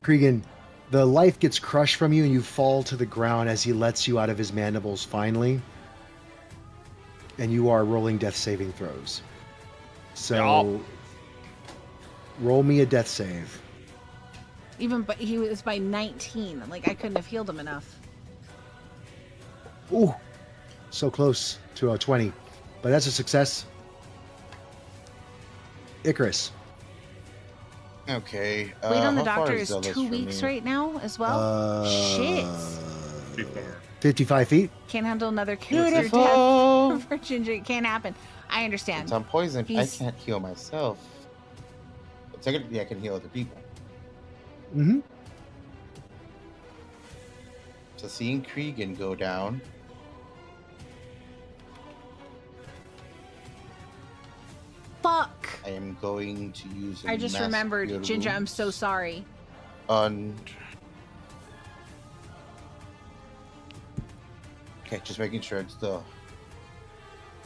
Cregan, the life gets crushed from you and you fall to the ground as he lets you out of his mandibles finally. And you are rolling death saving throws. So roll me a death save. But he was by 19. Like, I couldn't have healed him enough. Ooh, so close to a 20. But that's a success. Icarus. Okay. Wait on the how far doctor is Zealous 2 from weeks me? right now as well? Shit. 55 feet. Can't handle another character Beautiful. death for Ginger. It can't happen. I understand. Since I'm poisoned, He's- I can't heal myself. But technically, I can heal other people. Mm-hmm. So seeing Cregan go down. Fuck. I am going to use. I just remembered, Ginger. I'm so sorry. Okay, just making sure it's the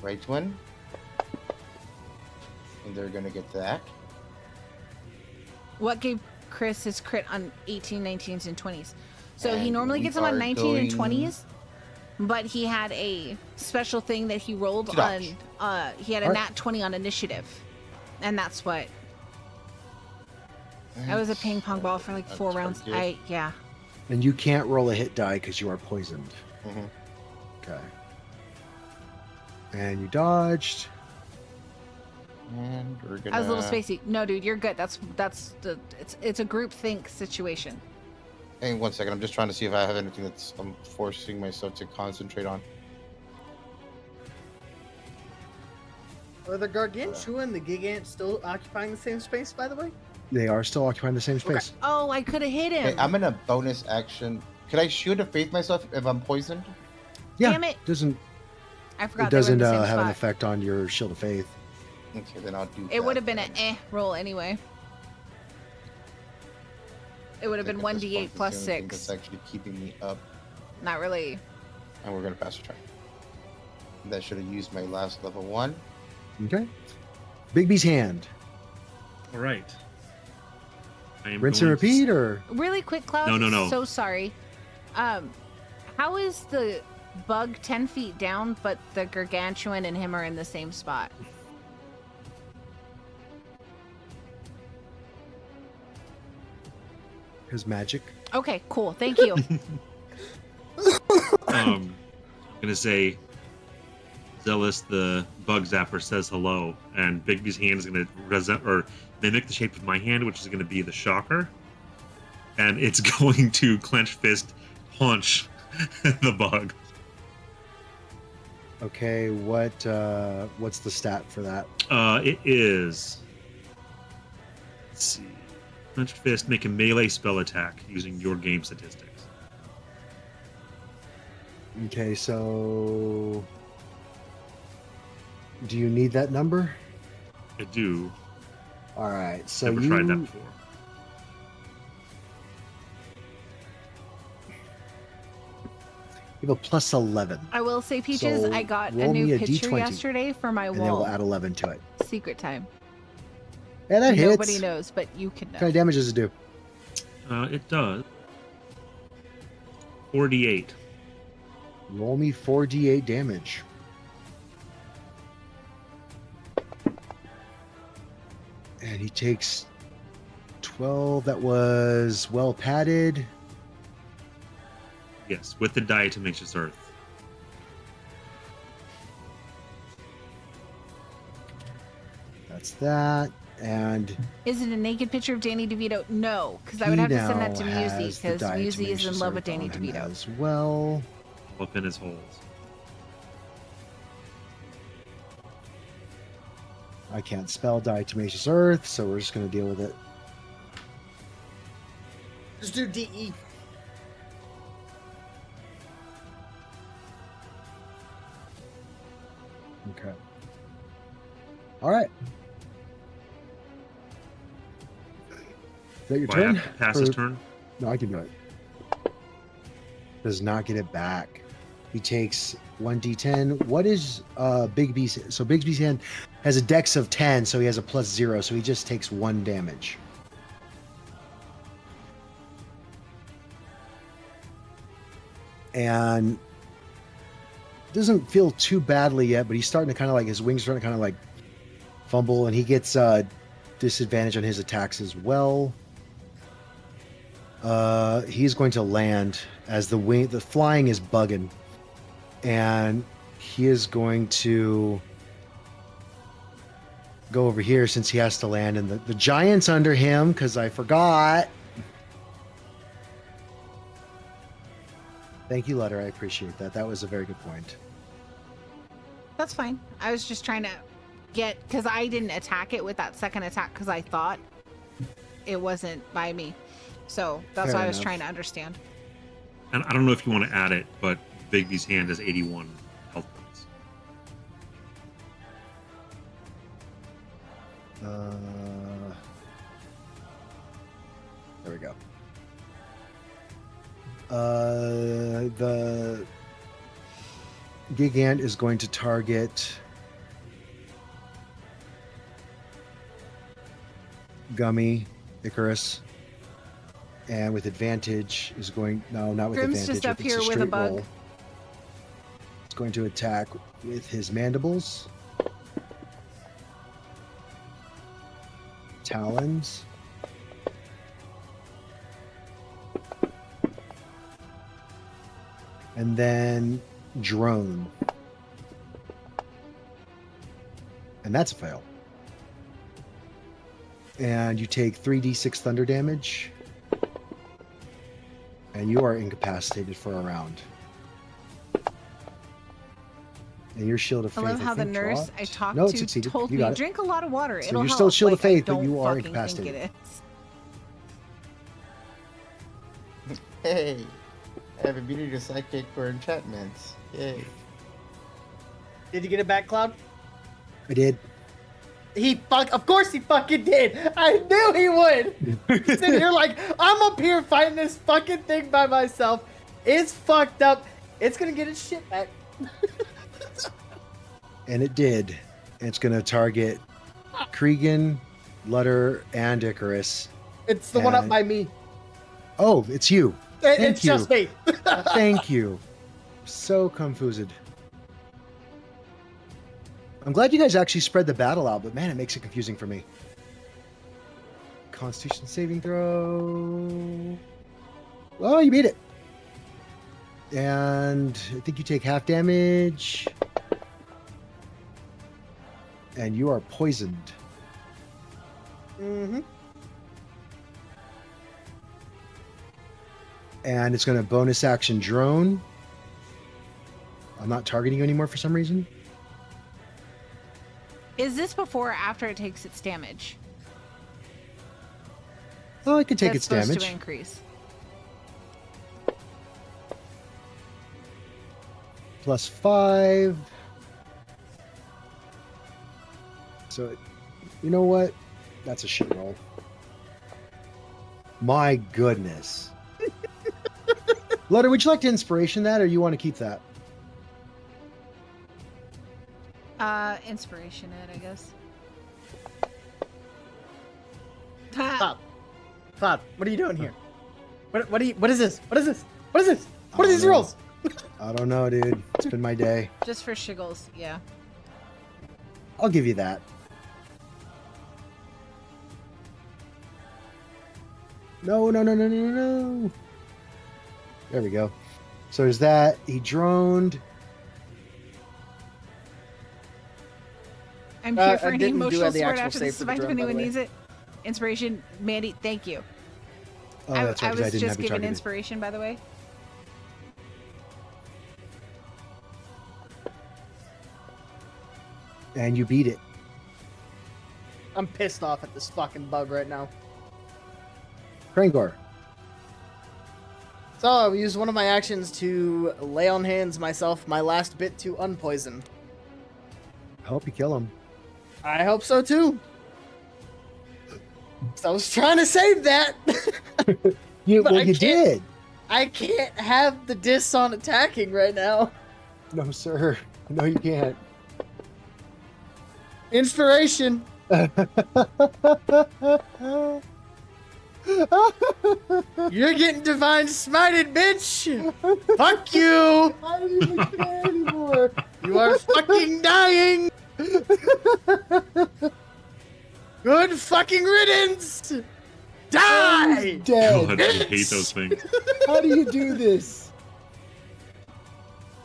right one. And they're gonna get that. What gave Chris his crit on 18, 19s, and 20s? So he And normally we gets them on are 19 and going- 20s, but he had a special thing that he rolled To dodge. on. He had a nat 20 on initiative, and that's what. I was a ping pong ball for like 4 rounds. Yeah. And you can't roll a hit die because you are poisoned. Mhm. Okay. And you dodged. And we're gonna. I was a little spacey. No, dude, you're good. That's the. It's a group think situation. Hang on 1 second. I'm just trying to see if I have anything that's I'm forcing myself to concentrate on. Are the Gargantua and the Gigant still occupying the same space, by the way? They are still occupying the same space. Oh, I could have hit him. Okay, I'm gonna bonus action. Could I shield of faith myself if I'm poisoned? Yeah. Damn it. Doesn't I forgot. it they were doesn't in the same have an spot. effect on your shield of faith. Okay, then I'll do. It would that have been then. an roll anyway. It would have been At this 1d8 point, plus it's the only thing 6. That's actually keeping me up, Not really. and we're gonna pass the turn. That should have used my last level 1. Okay. Bigby's hand. All right. I am Rinse and going to- repeat, or Really quick, Cloud. No. So sorry. How is the bug 10 feet down, but the gargantuan and him are in the same spot? his magic. Okay, cool. Thank you. I'm gonna say, Zealous, the bug zapper, says hello, and Bigby's hand is gonna mimic the shape of my hand, which is gonna be the shocker, and it's going to clench fist punch the bug. Okay, what's the stat for that? It is. Let's see. Clenched fist, make a melee spell attack using your game statistics. Okay, so do you need that number? I do. All right, so Never tried that before. You have a plus 11, I will say, Peaches, So, I got a roll me new a picture D20, yesterday for my and then we'll wall. add 11 to it. Secret time. And that Nobody hits. knows, but you can know. What kind of damage does it do? It does. 48. Roll me 4d8 damage. And he takes 12. That was well padded. Yes, with the diatomaceous earth. That's that. And Is it a naked picture of Danny DeVito? No, because I would he have to send that now to Musi, has the because Musi is in diatomaceous love with earth Danny on him DeVito. as well. Up in his holes. I can't spell diatomaceous earth, so we're just going to deal with it. Just do E. DE. Okay. All right. Is that your Do I turn? have to pass his Or- turn? No, I can do it. Does not get it back. He takes 1d10. What is Bigby's? So Bigby's hand has a dex of 10, so he has a +0, so he just takes 1 damage. and doesn't feel too badly yet, but he's starting to kind of like his wings starting to kind of like fumble, and he gets disadvantage on his attacks as well. He's going to land as the flying is bugging, and he is going to go over here since he has to land, and the giant's under him because I forgot. Thank you, Letter. I appreciate that. That was a very good point. That's fine. I was just trying to get, because I didn't attack it with that second attack because I thought it wasn't by me. So that's Fair why I was enough. trying to understand. And I don't know if you want to add it, but Bigby's hand has 81 health points. There we go. The Gigant is going to target Gummy, Icarus, and with advantage is going, no, not with Grim's advantage. just up if it's here with a straight bug. roll. It's going to attack with his mandibles, talons, and then drone. And that's a fail. And you take 3d6 thunder damage. And you are incapacitated for a round. And your shield of I faith. love how the think, nurse dropped. I talked No, it to succeeded. told You me, got it. drink a lot of water. So It'll you're help. still shield of Like, I faith, but don't you are fucking think incapacitated. it is. Hey, I have immunity to psychic or enchantments. Yay. Did you get it back, Cloud? I did. Of course he fucking did. I knew he would. He's sitting here like, I'm up here fighting this fucking thing by myself. It's fucked up. It's gonna get its shit back. And it did. It's going to target Cregan, Lutter, and Icarus. It's the one up And- by me. Oh, it's you. It's you. just me. Thank you. So confused. I'm glad you guys actually spread the battle out, but man, it makes it confusing for me. Constitution saving throw. Oh, you beat it. And I think you take half damage. And you are poisoned. Mm-hmm. And it's going to bonus action drone. I'm not targeting you anymore for some reason. Is this before or after it takes its damage? Oh, it could take That's its damage. supposed to increase. +5. So, you know what? That's a shit roll. My goodness. Letter, would you like to inspiration that, or you want to keep that? Inspiration it, I guess. Cloud. Cloud, what are you doing here? What is this? What is this? What is this? What are these rolls? I don't know, dude. It's been my day. Just for shiggles, yeah. I'll give you that. No, no, no, no, no, no. There we go. So there's that. He droned. I'm here for I any didn't do emotional the support actual after save this for the event if drone, by the anyone way. needs it. Inspiration, Mandy, thank you. Oh, I, that's right, I 'cause I was didn't just have you given targeted. inspiration, by the way. And you beat it. I'm pissed off at this fucking bug right now. Krangor. So I'll use one of my actions to lay on hands myself my last bit to unpoison. I hope you kill him. I hope so too. So I was trying to save that. You, But well, I you can't- did. I can't have the dis on attacking right now. No, sir. No, you can't. Inspiration. You're getting divine smited, bitch. Fuck you. I don't even care anymore. You are fucking dying. Good fucking riddance. Die. Dead. God, I hate those things. How do you do this?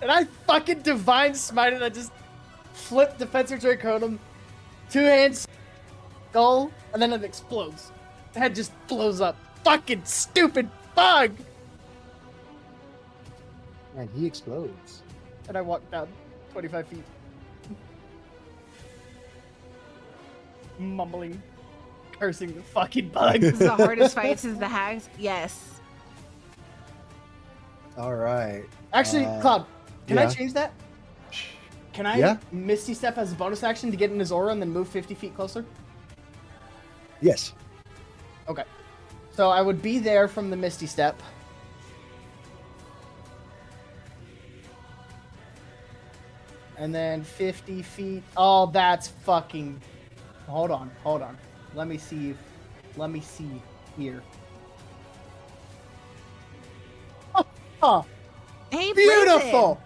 And I fucking divine smited. I just flip Defensor Draconum, 2 hands, skull, and then it explodes. The head just blows up. Fucking stupid bug! And he explodes. And I walk down 25 feet. Mumbling, cursing the fucking bug. This is the hardest fight since the hags. Yes. All right. Actually, Cloud, can I yeah. change that? Can I Yeah. Misty Step as a bonus action to get in his aura and then move 50 feet closer? Yes. Okay. So I would be there from the Misty Step. And then 50 feet. Oh, that's fucking... Hold on. Let me see here. Oh, Hey, beautiful! Blazin'.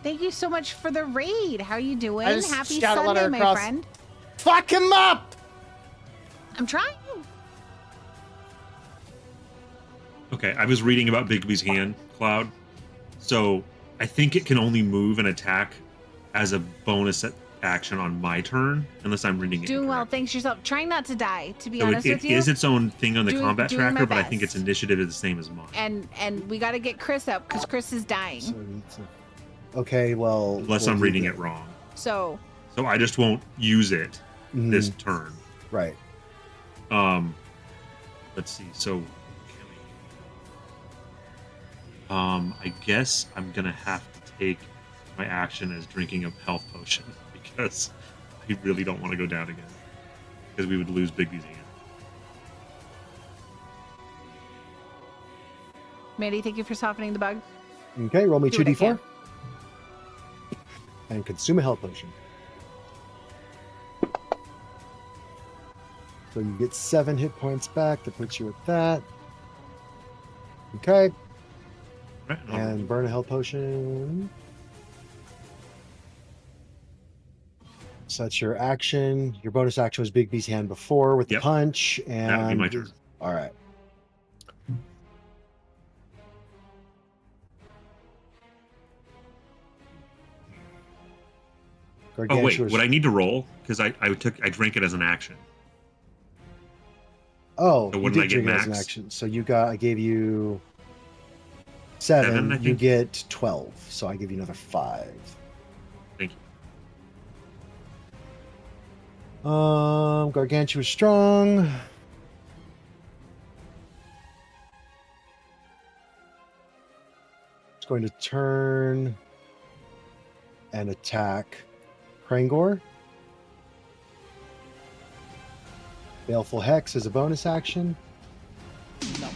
Thank you so much for the raid. How you doing? I just Happy shouted Sunday, her my across. friend. Fuck him up! I'm trying. Okay, I was reading about Bigby's hand, Cloud. So I think it can only move and attack as a bonus action on my turn, unless I'm reading it. Doing well. incorrectly. Thanks yourself. Trying not to die, to be So honest it with you. is its own thing on the combat doing my tracker, but I think best. its initiative is the same as mine. And we got to get Chris up because Chris is dying. So it's okay, well. Unless we'll I'm do reading that. it wrong. So So I just won't use it Mhm. this turn. Right. Let's see. So I guess I'm gonna have to take my action as drinking a health potion because I really don't want to go down again because we would lose Bigby's hand. Mandy, thank you for softening the bug. Okay, roll me Do what I 2d4. And consume a health potion. So you get 7 hit points back. That puts you at that. Okay. Right? And burn a health potion. So that's your action. Your bonus action was Big B's hand before with the Yep. punch. And that would be my turn. all right. Oh wait, Gargantua's- would I need to roll? Because I drank it as an action. Oh, So you what did did I get drink it as an max? action. So I gave you 7. 7, I You think. get 12. So I give you another 5. Thank you. Gargantua is strong. It's going to turn and attack Krangor. Baleful Hex is a bonus action. No.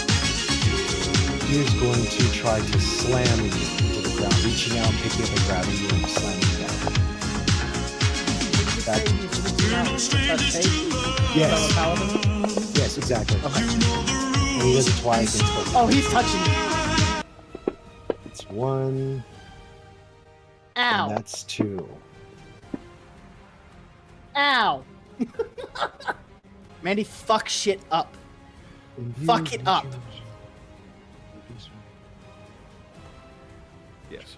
And he is going to try to slam you into the ground, reaching out, picking up and grabbing you and slamming you down. That- Yes. Yes, exactly. Okay. And he does it twice. And it's both. Oh, he's touching me. It's 1, and Ow. that's 2. Ow. Mandy, fuck shit up. Fuck it up. Yes.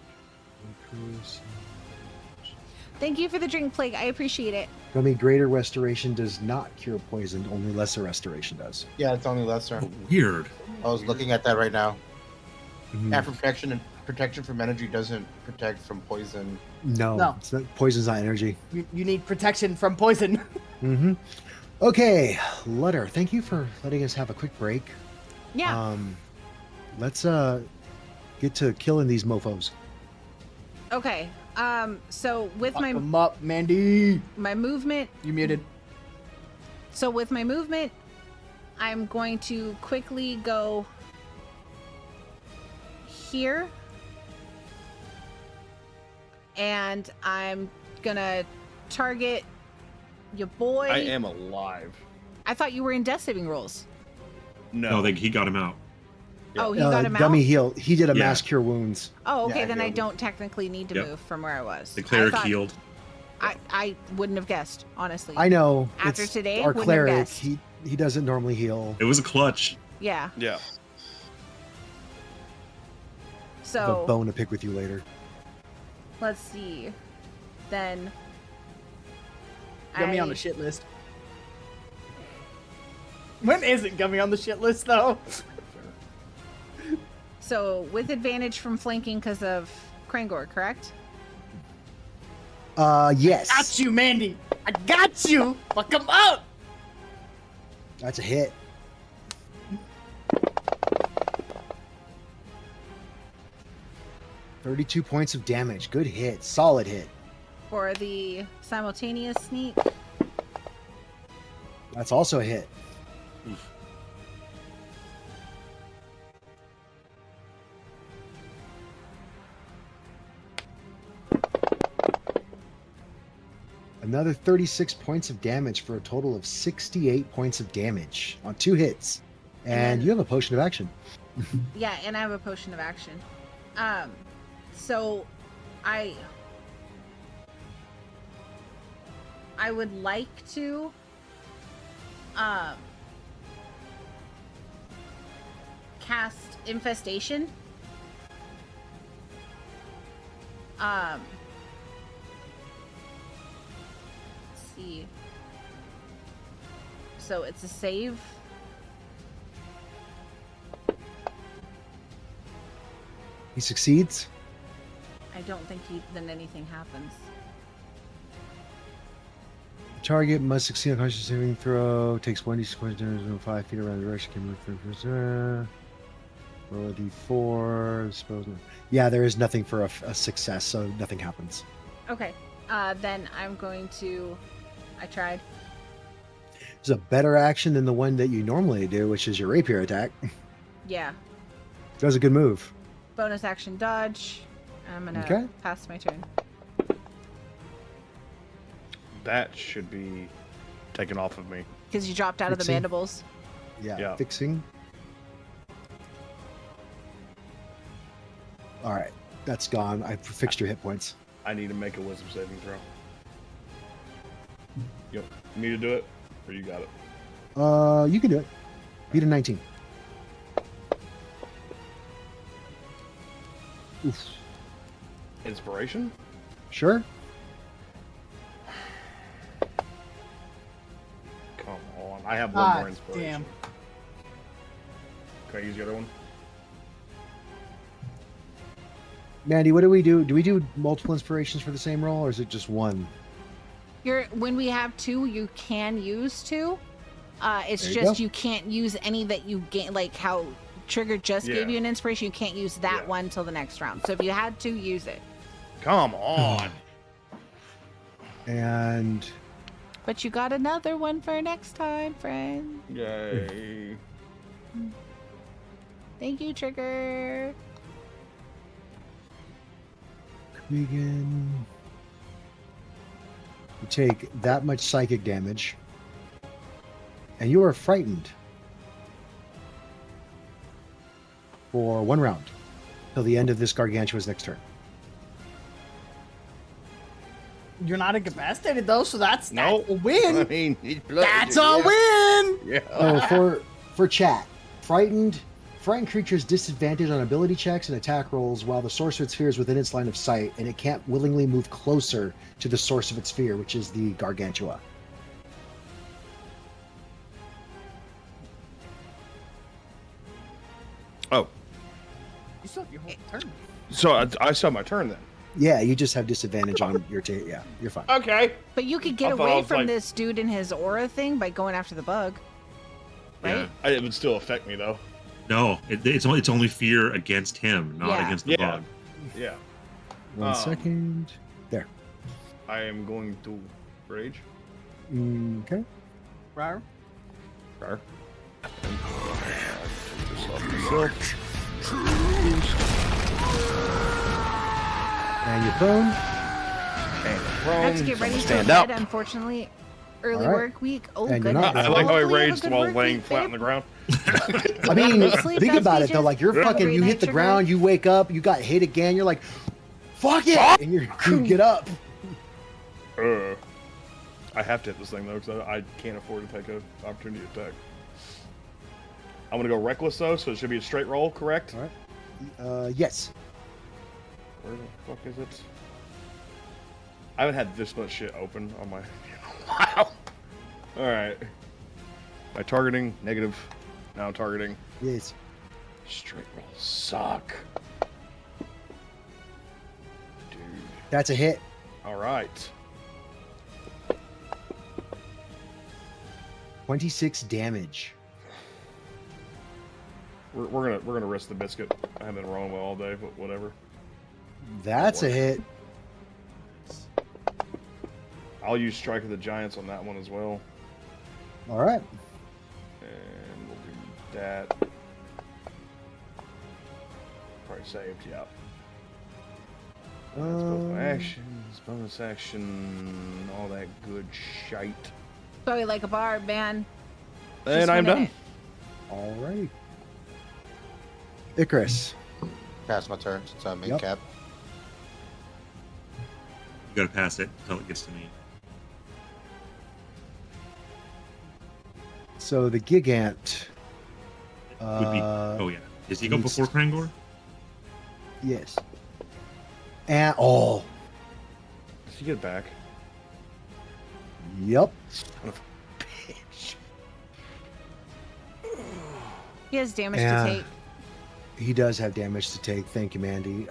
Thank you for the drink, Plague. I appreciate it. I mean, greater restoration does not cure poison, only lesser restoration does. Yeah, it's only lesser. Oh, weird. I was looking at that right now. Mhm. After protection and protection from energy doesn't protect from poison. No, No. It's not, poison's not energy. You need protection from poison. Mm-hmm. Okay, Lutter, thank you for letting us have a quick break. Yeah. Let's get to killing these mofos. Okay. So with Fuck my him up, Mandy. movement, You muted. so with my movement, I'm going to quickly go here and I'm gonna target your boy. I am alive. I thought you were in death saving rolls. No. he got him out. Yeah. Oh, he got him Gummy out. heal. He did a Yeah. mass cure wounds. Oh, okay. Yeah, then I healed. don't technically need to Yep. move from where I was. The cleric I thought- healed. I wouldn't have guessed, honestly. I know. After it's today, our wouldn't have cleric. guessed. He doesn't normally heal. It was a clutch. Yeah. Yeah. I have a So bone to pick with you later. let's see. Then Gummy on the shit list. When isn't Gummy on the shit list though? So with advantage from flanking because of Krangor, correct? Yes. Got you, Mandy. I got you. Fuck him up. That's a hit. $32 points of damage. Good hit. Solid hit. For the simultaneous sneak, That's also a hit. Another 36 points of damage for a total of 68 points of damage on 2 hits. And you have a potion of action. yeah, and I have a potion of action. So I would like to cast infestation. Let's see. So it's a save. He succeeds. I don't think then anything happens. The target must succeed on a conscious saving throw. Takes 1d6 points of damage, 5 feet around the direction. Can move through. Roll a d4. Suppose. Yeah, there is nothing for a success, so nothing happens. Okay. Then I'm going to. I tried. It's a better action than the one that you normally do, which is your rapier attack. Yeah. That was a good move. Bonus action dodge. I'm gonna Okay. pass my turn. That should be taken off of me. Because you dropped out of the Fixing. mandibles. Yeah. Fixing. All right, that's gone. I fixed your hit points. I need to make a wisdom saving throw. Yep. Me to do it? Or you got it? You can do it. Beat a 19. Oof. Inspiration? Sure. Come on. I have one more inspiration. Damn. Can I use the other one? Mandy, what do we do? Do we do multiple inspirations for the same roll, or is it just one? When we have 2, you can use 2. It's There you just go. you can't use any that you gain, like how Trigger just gave Yeah. you an inspiration. You can't use that Yeah. one till the next round. So if you had to, use it. Come on. And But you got another one for next time, friend. Yay. Thank you, Trigger. Cregan. You take that much psychic damage, and you are frightened for 1 round till the end of this gargantua's next turn. You're not incapacitated though, so that's Nope. a win. I mean, he's bloody. That's a win. Yeah. Oh, for chat, frightened creatures disadvantage on ability checks and attack rolls while the source of its fear is within its line of sight, and it can't willingly move closer to the source of its fear, which is the gargantua. Oh, You still have your whole turn. so I saw my turn then. Yeah, you just have disadvantage on your yeah, you're fine. Okay. But you could get I thought I away was from like- this dude and his aura thing by going after the bug. Right? Yeah. It would still affect me though. No, it's only fear against him, not Yeah. against the Yeah. bug. Yeah. One second. There. I am going to rage. Okay. Rar. Rar. Take this off myself. And you're prone. And I have to get ready for stand bed, up. unfortunately. Early All right. work week. Oh, And you're goodness. not- I like how he Hopefully you have a raged good while work laying week, flat on babe. the ground. I mean, Go to sleep, think Dust about it though. Beaches. Like you're Have a fucking, great you night, hit the sugar. ground, you wake up, you got hit again. You're like, fuck it, and you get up. I have to hit this thing though, because I can't afford to take an opportunity attack. I'm gonna go reckless though, so it should be a straight roll, correct? All right. Yes. Where the fuck is it? I haven't had this much shit open on my. Wow. All right. My targeting negative. Now targeting. Yes. Straight rolls suck. Dude. That's a hit. All right. 26 damage. We're gonna risk the biscuit. I haven't been rolling well all day, but whatever. That's a hit. I'll use Strike of the Giants on that one as well. All right. And we'll do that. Probably saved, yeah. That's both my actions, bonus action, all that good shite. Probably like a barb, man. And Just I'm winning done. it. All right. Icarus. Pass my turn since I'm main Yep. cap. You gotta pass it until it gets to me. So the Gigant. Would be. Oh yeah. Does he go needs- before Krangor? Yes. And oh, Does he get back? yep. Son of a bitch. He has damage Yeah. to take. He does have damage to take. Thank you, Mandy.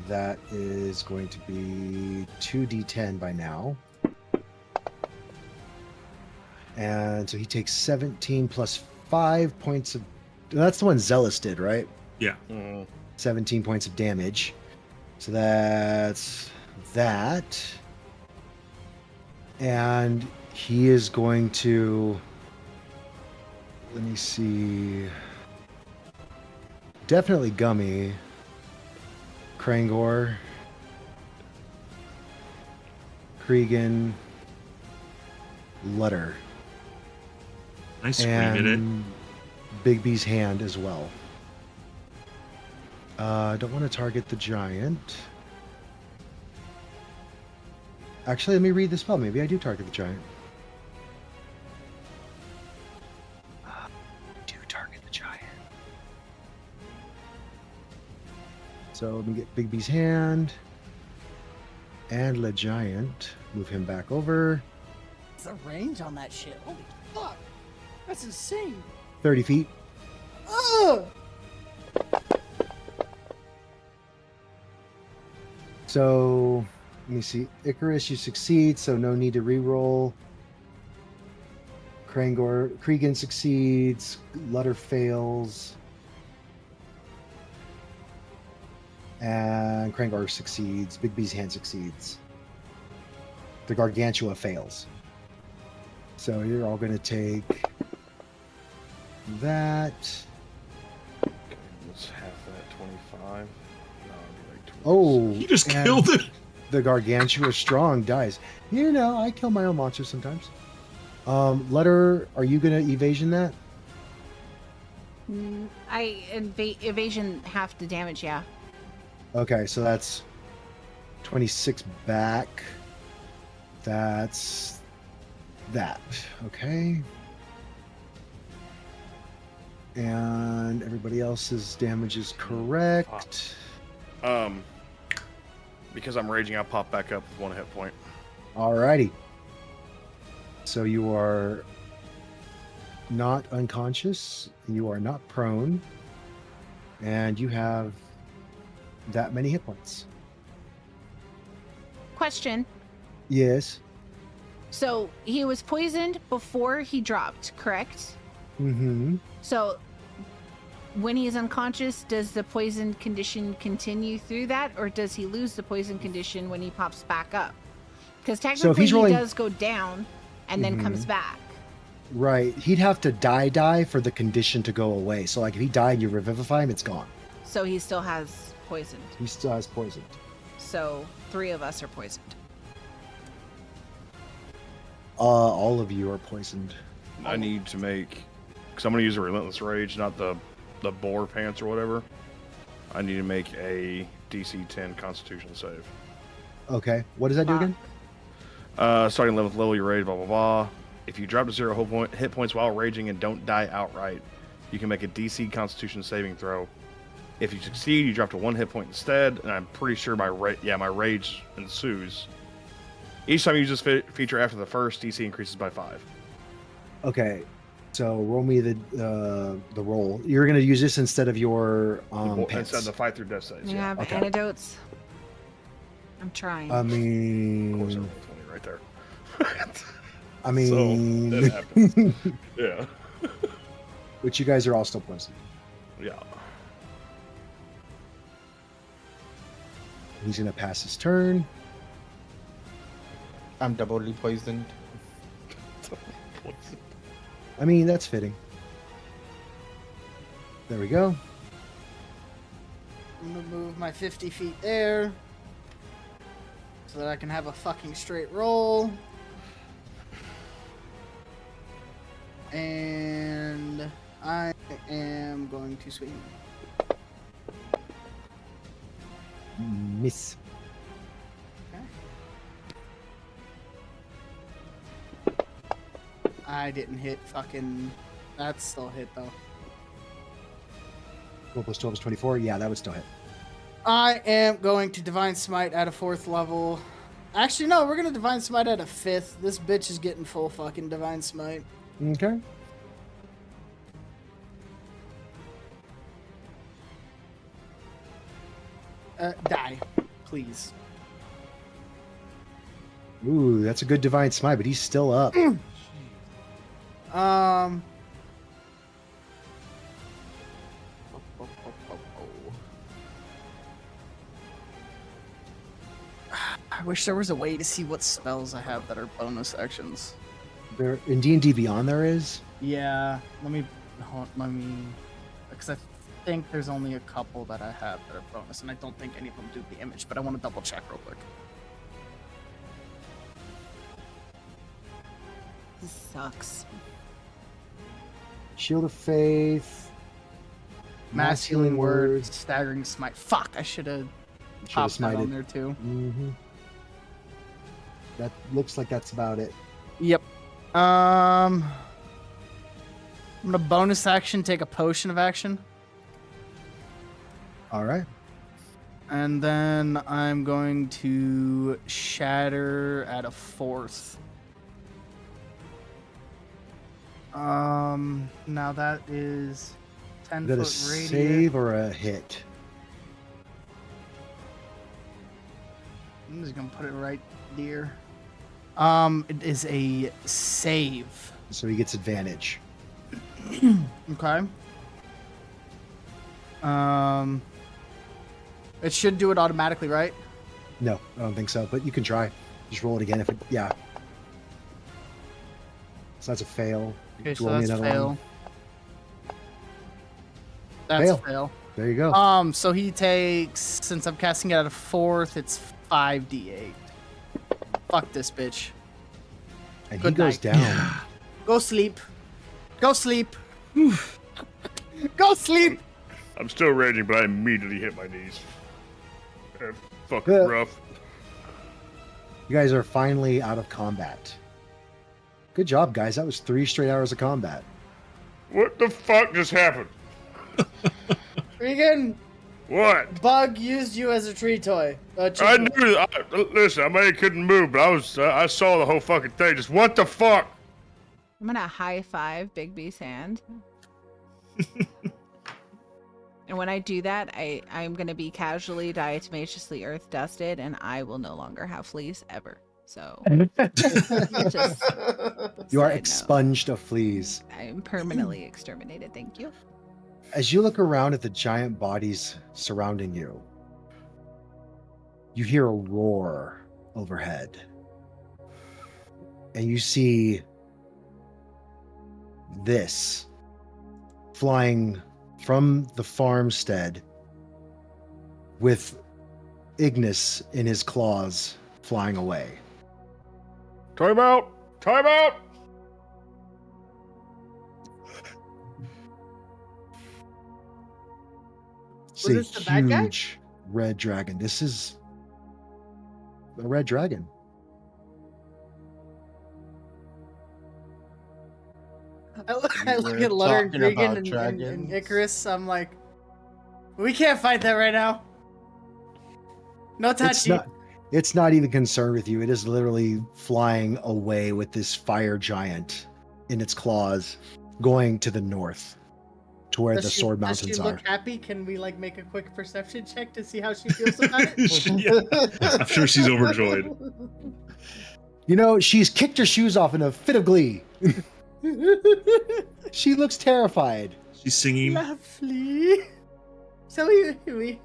That is going to be 2d10 by now. And so he takes 17 plus 5 points of. That's the one Zealous did, right? Yeah. 17 points of damage. So that's that. And he is going to. Let me see. Definitely Gummy. Krangor. Cregan. Lutter. I scream at it. And Bigby's hand as well. Don't want to target the giant. Actually, let me read the spell. Maybe I do target the giant. Do target the giant. So let me get Bigby's hand. And Le Giant. Move him back over. What's the range on that shit? Holy fuck! That's insane. 30 feet. Ugh! So, let me see. Icarus, you succeed, so no need to reroll. Cregan succeeds. Lutter fails. And Krangor succeeds. Bigby's hand succeeds. The Gargantua fails. So you're all going to take that. Okay, let's half that 25. No, it'd be like 20. Oh, He just and killed it. The Gargantua strong dies. You know, I kill my own monsters sometimes. Letter, are you going to evasion that? Evasion half the damage, yeah. Okay, so that's 26 back. That's that. Okay. And everybody else's damage is correct. Because I'm raging, I'll pop back up with 1 hit point. Alrighty. So you are not unconscious, you are not prone, and you have that many hit points. Question. Yes. So he was poisoned before he dropped, correct? Mm-hmm. So when he is unconscious, does the poison condition continue through that, or does he lose the poison condition when he pops back up? Because technically he's rolling- he does go down and then comes back. Right. He'd have to die for the condition to go away. So like if he died and you revivify him, it's gone. So he still has poisoned. He still has poisoned. So 3 of us are poisoned. All of you are poisoned. I need to make, because I'm going to use a Relentless Rage, not the boar pants or whatever. I need to make a DC 10 Constitution save. Okay. What does that do again? Starting level your rage, blah, blah, blah. If you drop to 0 hit points while raging and don't die outright, you can make a DC Constitution saving throw. If you succeed, you drop to 1 hit point instead, and I'm pretty sure my rage ensues. Each time you use this feature after the first, DC increases by 5. Okay. So roll me the roll. You're gonna use this instead of your pants. Instead of the fight through death saves. You Yeah. have Okay. antidotes. I'm trying. I Of course, mean, I rolled 20 right there. I So, mean, that happens. Yeah. but you guys are all still poisoned. Yeah. He's gonna pass his turn. I'm doubly poisoned. I mean, that's fitting. There we go. I'm gonna move my 50 feet there so that I can have a fucking straight roll. And I am going to swing. Miss. I didn't hit fucking. That's still hit though. 12 plus 12 is 24. Yeah, that would still hit. I am going to Divine Smite at a 4th level. Actually, no, we're gonna Divine Smite at a 5th. This bitch is getting full fucking Divine Smite. Okay. Die, please. Ooh, that's a good divine smite, but he's still up. I wish there was a way to see what spells I have that are bonus actions. There in D&D Beyond there is. Yeah, let me, because I think there's only a couple that I have that are bonus, and I don't think any of them do the image, but I want to double check real quick. This sucks. Shield of Faith. Mass Healing Word, Staggering Smite. Fuck, I should have Should have popped that on smited. there too. Mm-hmm. That looks like that's about it. Yep. I'm gonna bonus action take a potion of action, All right. and then I'm going to shatter at a 4th. Now that is 10 Is that a foot radius. save or a hit? I'm just gonna put it right there. It is a save. So he gets advantage. Okay. It should do it automatically, right? No, I don't think so, but you can try. Just roll it again if it, yeah. So that's a fail. Okay, so Roll me that's another fail. one. That's Fail. fail. There you go. So he takes, since I'm casting it at a 4th, it's 5d8. Fuck this bitch. And good he goes night. down. Go sleep. Go sleep. Go sleep. I'm still raging, but I immediately hit my knees. Fucking Yeah. rough. You guys are finally out of combat. Good job, guys. That was 3 straight hours of combat. What the fuck just happened? Regan, What? Bug used you as a tree toy. I knew. Listen, I may have couldn't move, but I saw the whole fucking thing. Just what the fuck? I'm gonna high five Big B's hand. And when I do that, I'm gonna be casually diatomaciously earth dusted, and I will no longer have fleas ever. So just You are side note. expunged of fleas. I am permanently exterminated. Thank you. As you look around at the giant bodies surrounding you, you hear a roar overhead. And you see this flying from the farmstead with Ignis in his claws flying away. Time out. Time out! It's Was a this the bad guy? huge red dragon. This is a red dragon. I look We're at Lutter and talking Gregan about and dragons. Icarus. I'm like, we can't fight that right now. No It's touchy. not. It's not even concerned with you. It is literally flying away with this fire giant in its claws, going to the north, to where the Sword Does Mountains she are. look happy? Can we like make a quick perception check to see how she feels about it? Yeah, I'm sure she's overjoyed. You know, she's kicked her shoes off in a fit of glee. She looks terrified. She's singing. Lovely. So we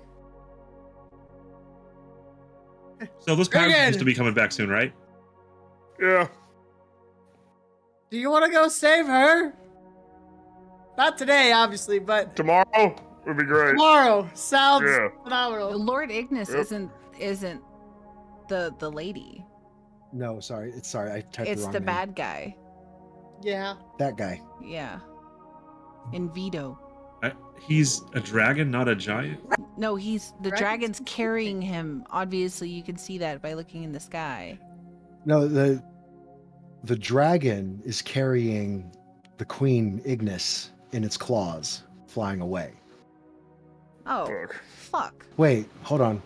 So those pirates Again. used to be coming back soon, right? Yeah. do you want to go save her? Not today, obviously, but Tomorrow would be great. tomorrow. Sounds Yeah. phenomenal. Lord Ignis Yep. isn't the lady. No, sorry. I typed It's the wrong the name. bad guy. Yeah. That guy. Yeah. In Vito. He's a dragon, not a giant. No, he's the Dragon's dragon's confusing. carrying him. Obviously, you can see that by looking in the sky. No, the dragon is carrying the Queen Ignis in its claws, flying away. Oh, Fuck. fuck. Wait, hold on.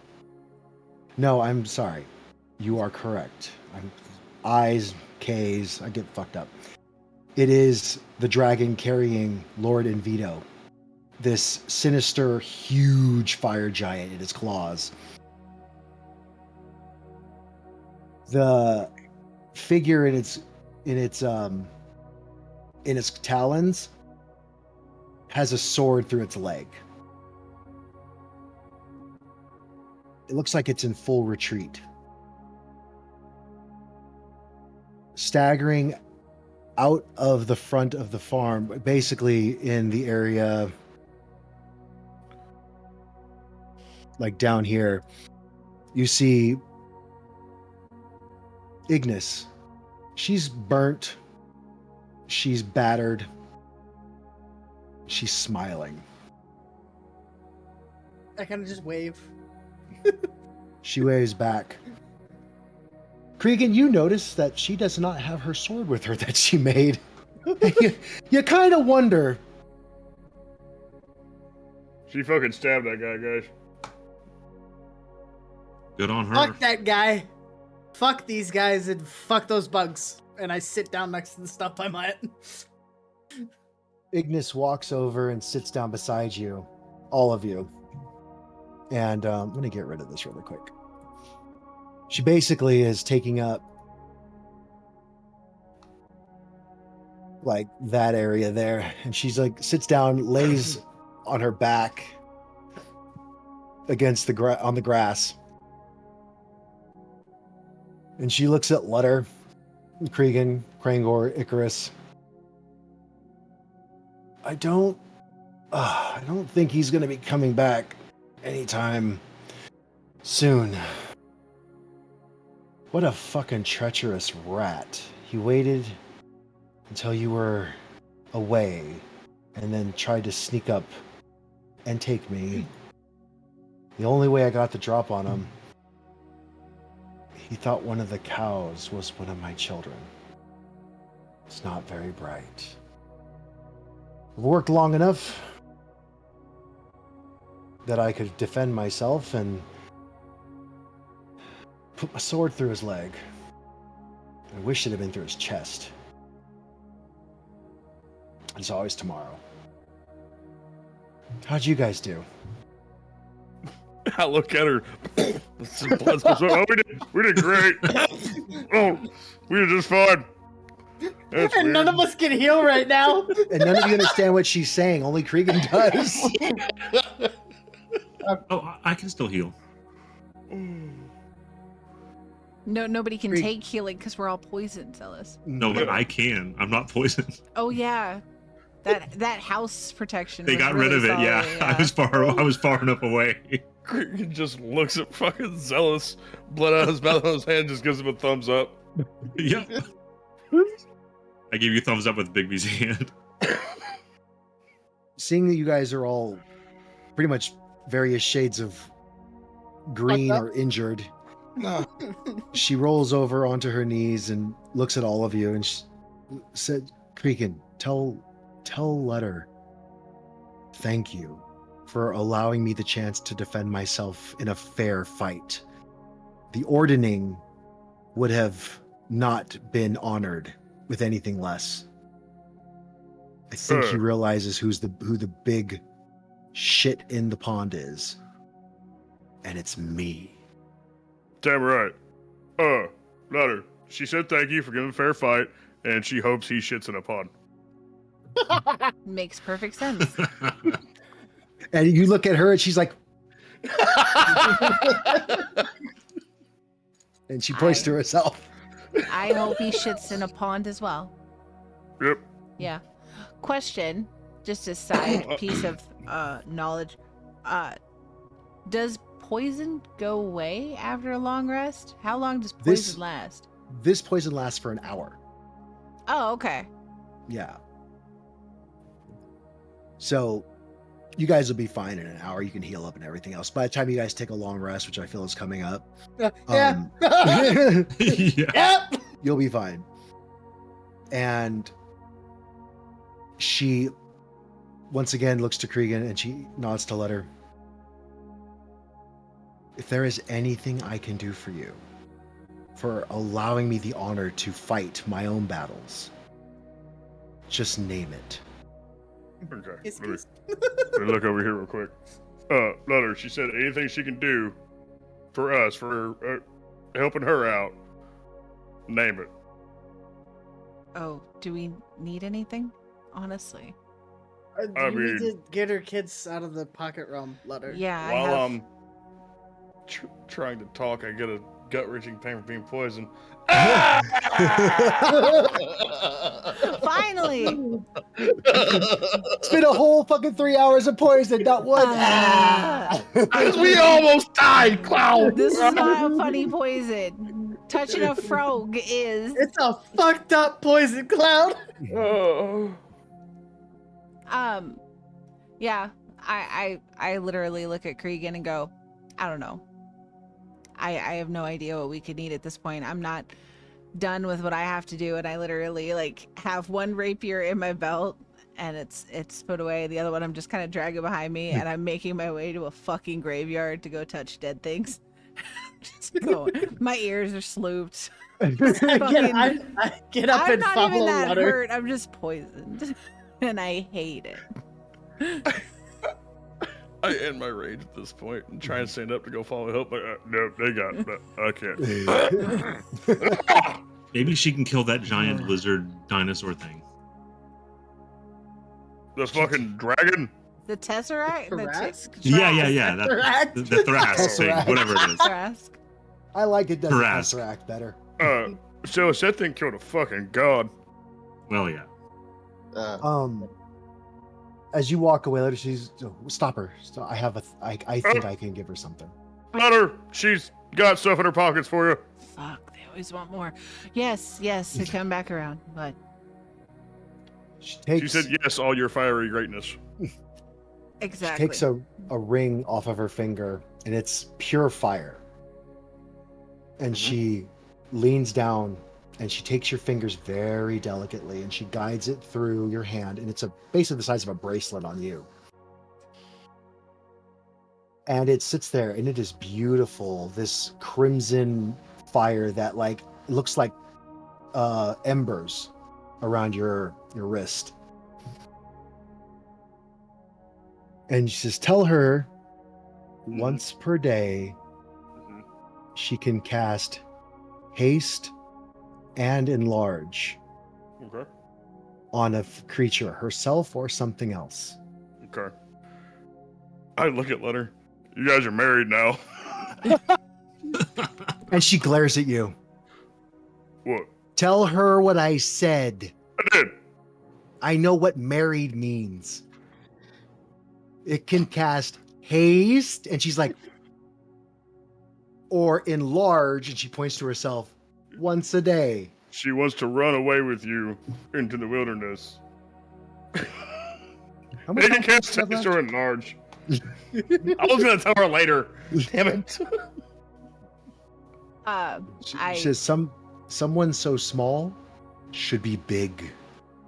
No, I'm sorry. You are correct. I'm I's, K's, I get fucked up. It is the dragon carrying Lord Invito, this sinister, huge fire giant in its claws. The figure in its talons has a sword through its leg. It looks like it's in full retreat. Staggering out of the front of the farm, basically in the area like down here, you see Ignis. She's burnt. She's battered. She's smiling. I kind of just wave. She waves back. Cregan, you notice that she does not have her sword with her that she made. you kind of wonder. She fucking stabbed that guy, guys. Good on her. Fuck that guy. Fuck these guys and fuck those bugs. And I sit down next to the stuff I'm at. Ignis walks over and sits down beside you, all of you. And let me get rid of this really quick. She basically is taking up like that area there, and she's like sits down, lays on her back against the on the grass, and she looks at Lutter, Cregan, Krangor, Icarus. I don't think he's going to be coming back anytime soon. What a fucking treacherous rat. He waited until you were away and then tried to sneak up and take me. The only way I got the drop on him, he thought one of the cows was one of my children. It's not very bright. I've worked long enough that I could defend myself and put my sword through his leg. I wish it had been through his chest. It's always tomorrow. How'd you guys do? I look at her. Oh, we did great. Oh, we did just fine. That's And weird. none of us can heal right now. And none of you understand what she's saying. Only Cregan does. Oh, I can still heal. No, nobody can Great. take healing because we're all poisoned, Zealous. No, but I can. I'm not poisoned. Oh yeah, that house protection. They was got really rid of it. solid, Yeah, I was far enough away. He just looks at fucking Zealous, blood out his mouth, on his hand, just gives him a thumbs up. Yep. I give you a thumbs up with Bigby's hand. Seeing that you guys are all pretty much various shades of green up. or injured, No. she rolls over onto her knees and looks at all of you and said, Creakin, tell Letter thank you for allowing me the chance to defend myself in a fair fight. The ordaining would have not been honored with anything less. I think he realizes who the big shit in the pond is. And it's me. Damn right. Letter. She said thank you for giving a fair fight, and she hopes he shits in a pond. Makes perfect sense. And you look at her and she's like, and she points to herself. I hope he shits in a pond as well. Yep. Yeah. Question, just a side piece of knowledge. Does poison go away after a long rest? How long does poison last? This poison lasts for an hour. Oh, okay. Yeah. So you guys will be fine in an hour. You can heal up and everything else. By the time you guys take a long rest, which I feel is coming up, Yeah. Yeah. Yep. you'll be fine. And she once again looks to Cregan and she nods to Letter. If there is anything I can do for you, for allowing me the honor to fight my own battles, just name it. Okay. Kiss, Let me, kiss. let me look over here real quick. Letter. She said anything she can do for us, for helping her out, name it. Oh, do we need anything? Honestly. I You need mean- to get her kids out of the pocket realm, Letter. Yeah, While I have... I'm trying to talk, I get a gut-wrenching pain from being poisoned. Finally! It's been a whole fucking 3 hours of poison, not one. We almost died, Clown! This is not a funny poison. Touching a frog is. It's a fucked up poison cloud. Oh. Yeah, I literally look at Cregan and go, I don't know. I have no idea what we could need at this point. I'm not done with what I have to do, and I literally like have one rapier in my belt and it's put away. The other one I'm just kind of dragging behind me, and I'm making my way to a fucking graveyard to go touch dead things. Just going. My ears are slooped. I get up I'm and not follow even that Letter. hurt. I'm just poisoned, and I hate it. I end my rage at this point and try and stand up to go follow help. But no, they got it. I can't. Maybe she can kill that giant lizard dinosaur thing. The fucking dragon. The Tesseract? Tarask? Yeah. That, Tesseract? the Thrask thing, Tesseract. whatever it is. Tesseract. I like it. Does Tarask. Tesseract better. So that thing killed a fucking god. Well, yeah. As you walk away, Letter, she's stop her. I have I think I can give her something. Letter, she's got stuff in her pockets for you. Fuck, they always want more. Yes, they come back around, but She She takes, said yes, all your fiery greatness. she exactly. takes a ring off of her finger, and it's pure fire. And she leans down, and she takes your fingers very delicately, and she guides it through your hand, and it's basically the size of a bracelet on you. And it sits there, and it is beautiful. This crimson fire that looks like embers around your wrist. And she says, tell her once per day Mhm. she can cast haste and enlarge Okay. on a creature, herself or something else. Okay. I look at Letter. You guys are married now. And she glares at you. What? Tell her what I said. I did. I know what married means. It can cast haste, and she's like, or enlarge, and she points to herself once a day. She wants to run away with you into the wilderness. How much Maybe health can't does she have taste left? her in large. I was gonna tell her later. Damn it. She says someone so small should be big.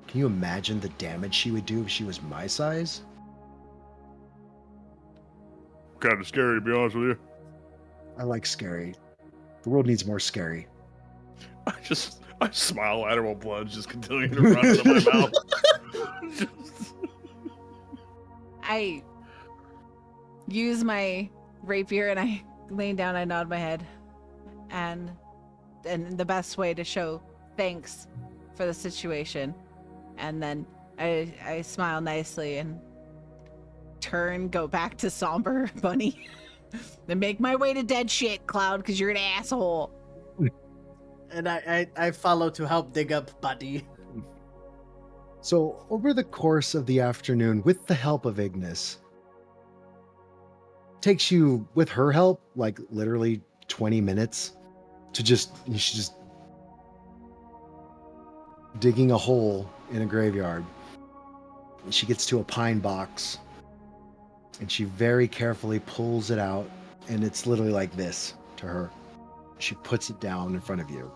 Can you imagine the damage she would do if she was my size? Kind of scary, to be honest with you. I like scary. The world needs more scary. I smile at her while blood's just continuing to run out of my mouth. I use my rapier and I lay down, I nod my head. And the best way to show thanks for the situation. And then I smile nicely and go back to somber Bunny. Then make my way to dead shit, Cloud, because you're an asshole. And I follow to help dig up Buddy. So, over the course of the afternoon, with the help of Ignis, takes you, with her help, like literally 20 minutes to she's just digging a hole in a graveyard. And she gets to a pine box and she very carefully pulls it out, and it's literally like this to her. She puts it down in front of you.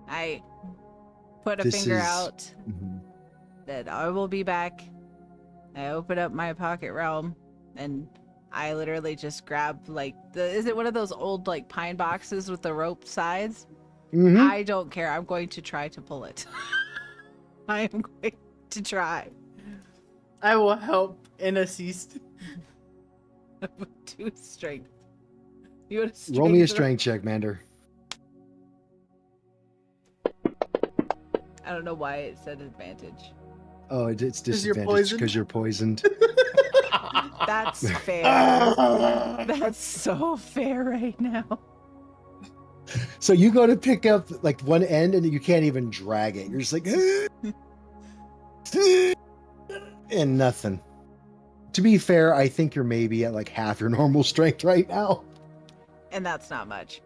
I put a This finger is- out Mhm. that I will be back. I open up my pocket realm and I literally just grab is it one of those old like pine boxes with the rope sides? Mhm. I don't care. I'm going to try to pull it. I am going to try. I will help and assist. Do strength. You want to Roll me a strength check, Mander. I don't know why it said advantage. Oh, it's 'Cause you're disadvantage poisoned? because you're poisoned. That's fair. That's so fair right now. So you go to pick up like one end and you can't even drag it. You're just like, and nothing. To be fair, I think you're maybe at like half your normal strength right now. And that's not much.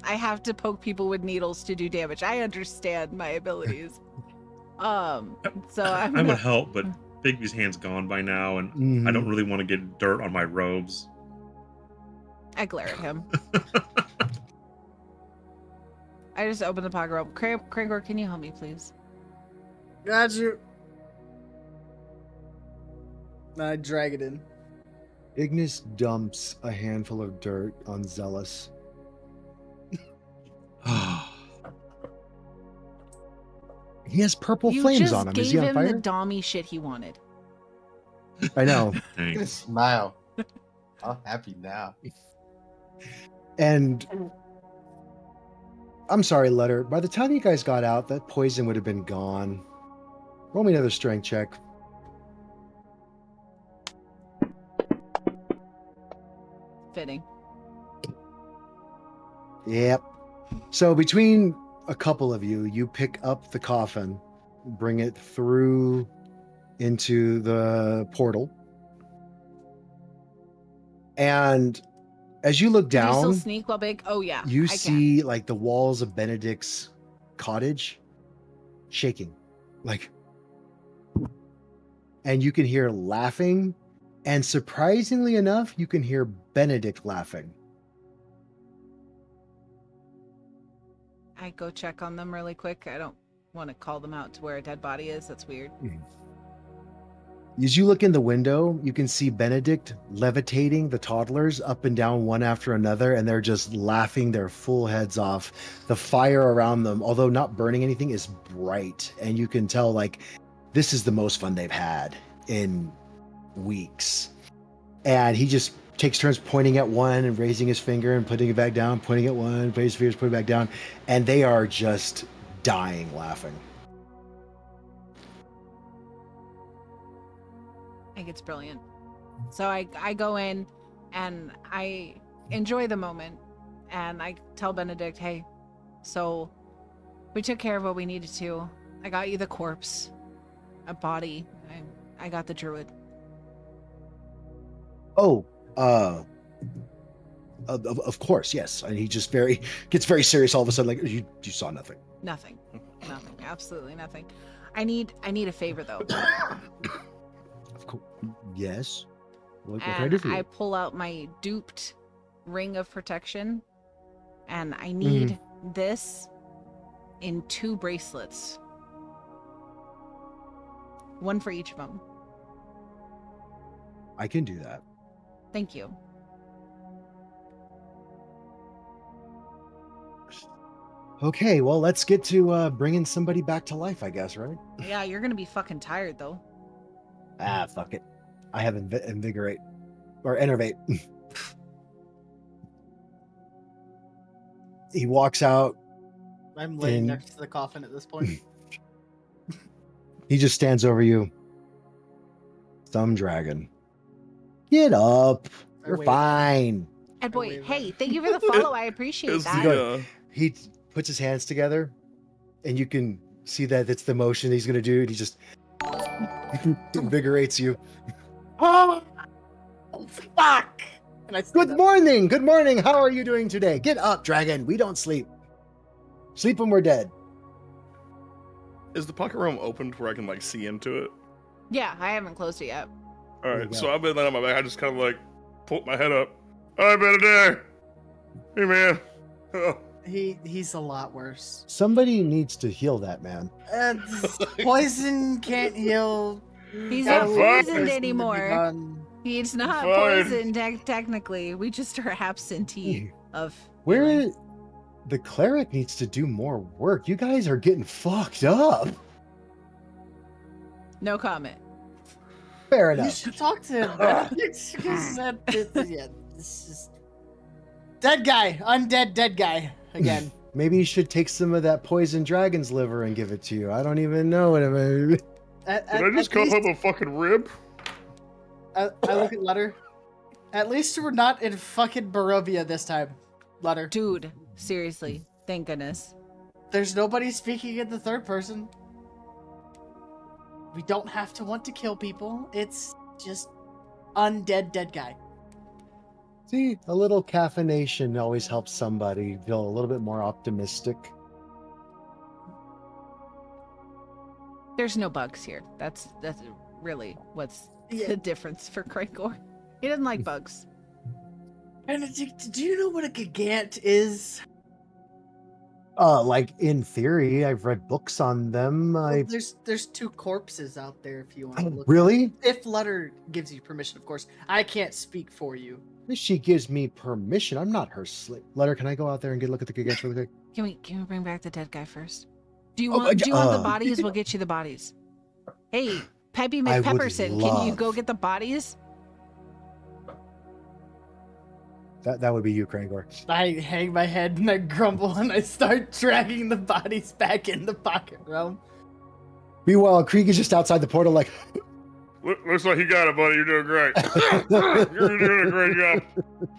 I have to poke people with needles to do damage. I understand my abilities. So I I'm would help, but Bigby's hand's gone by now, and I don't really want to get dirt on my robes. I glare at him. I just open the pocket rope. Krangor, can you help me, please? Got you. I drag it in. Ignis dumps a handful of dirt on Zealous. He has purple You flames just on him. Is gave he on him fire? the dommy shit he wanted. I know. Look at his Thanks. smile. I'm happy now. And I'm sorry, Letter. By the time you guys got out, that poison would have been gone. Roll me another strength check. Fitting. Yep. So between a couple of you, you pick up the coffin, bring it through into the portal. And as you look Can you still down, sneak while big? Oh yeah. you I can. see like the walls of Benedict's cottage shaking. Like, and you can hear laughing. And surprisingly enough, you can hear Benedict laughing. I go check on them really quick. I don't want to call them out to where a dead body is. That's weird. As you look in the window, you can see Benedict levitating the toddlers up and down one after another, and they're just laughing their full heads off. The fire around them, although not burning anything, is bright, and you can tell like this is the most fun they've had in weeks. And he just takes turns pointing at one and raising his finger and putting it back down, pointing at one, raising his fingers, putting it back down, and they are just dying laughing. I think it's brilliant. So I go in and I enjoy the moment and I tell Benedict, hey, so we took care of what we needed to. I got you the corpse, a body. I got the druid. Oh, Of course, yes. And he just gets very serious all of a sudden. Like you saw nothing. Nothing. Nothing. Absolutely nothing. I need a favor though. Of course, yes. What can I And do for I you? pull out my duped ring of protection, and I need this in 2 bracelets. One for each of them. I can do that. Thank you. Okay, well, let's get to bringing somebody back to life, I guess, right? Yeah, you're gonna be fucking tired though. Ah, fuck it. I have invigorate or enervate. He walks out. I'm laying And- next to the coffin at this point. He just stands over you. Thumb dragon. Get up. I You're wave. fine. And boy, wave hey, at thank you for the follow. I appreciate Is that. the, He puts his hands together, and you can see that it's the motion he's gonna do. And he just invigorates you. Oh, fuck! And I Good morning. Good morning. How are you doing today? Get up, dragon. We don't sleep. Sleep when we're dead. is the pocket realm opened where I can like see into it? Yeah, I haven't closed it yet. All There you right, go. so I've been laying on my back. I just kind of like put my head up. I've been a day. Hey man. Oh. He's a lot worse. Somebody needs to heal that man. Poison can't heal. He's I'm not fine. poisoned Poison to be anymore. done. He's not Fine. poisoned technically. We just are absentee of Where healing. the cleric needs to do more work. You guys are getting fucked up. No comment. Fair You enough. should talk to him. Yeah, this is dead guy, undead dead guy again. Maybe you should take some of that poison dragon's liver and give it to you. I don't even know what I mean. Did I just call him a fucking rib? I look at Letter. At least we're not in fucking Barovia this time, Letter. Dude, seriously. Thank goodness. There's nobody speaking in the third person. We don't have to want to kill people. It's just undead dead guy. See, a little caffeination always helps somebody feel a little bit more optimistic. There's no bugs here. That's really what's Yeah. the difference for Krykor. He doesn't like bugs. Benedict, do you know what a gigant is? Like in theory, I've read books on them. Well, there's 2 corpses out there if you want to look. Really? If Letter gives you permission, of course. I can't speak for you. She gives me permission. I'm not her slave. Letter, can I go out there and get a look at the gigantes really quick? Can we bring back the dead guy first? Do you Oh, want the uh, bodies? We'll get you the bodies. Hey, Peppy I would McPepperson, can you go love- get the bodies? That would be you, Krangor. I hang my head and I grumble and I start dragging the bodies back in the pocket realm. Meanwhile, Krieg is just outside the portal like, Looks like you got it, buddy. You're doing great. You're doing a great job.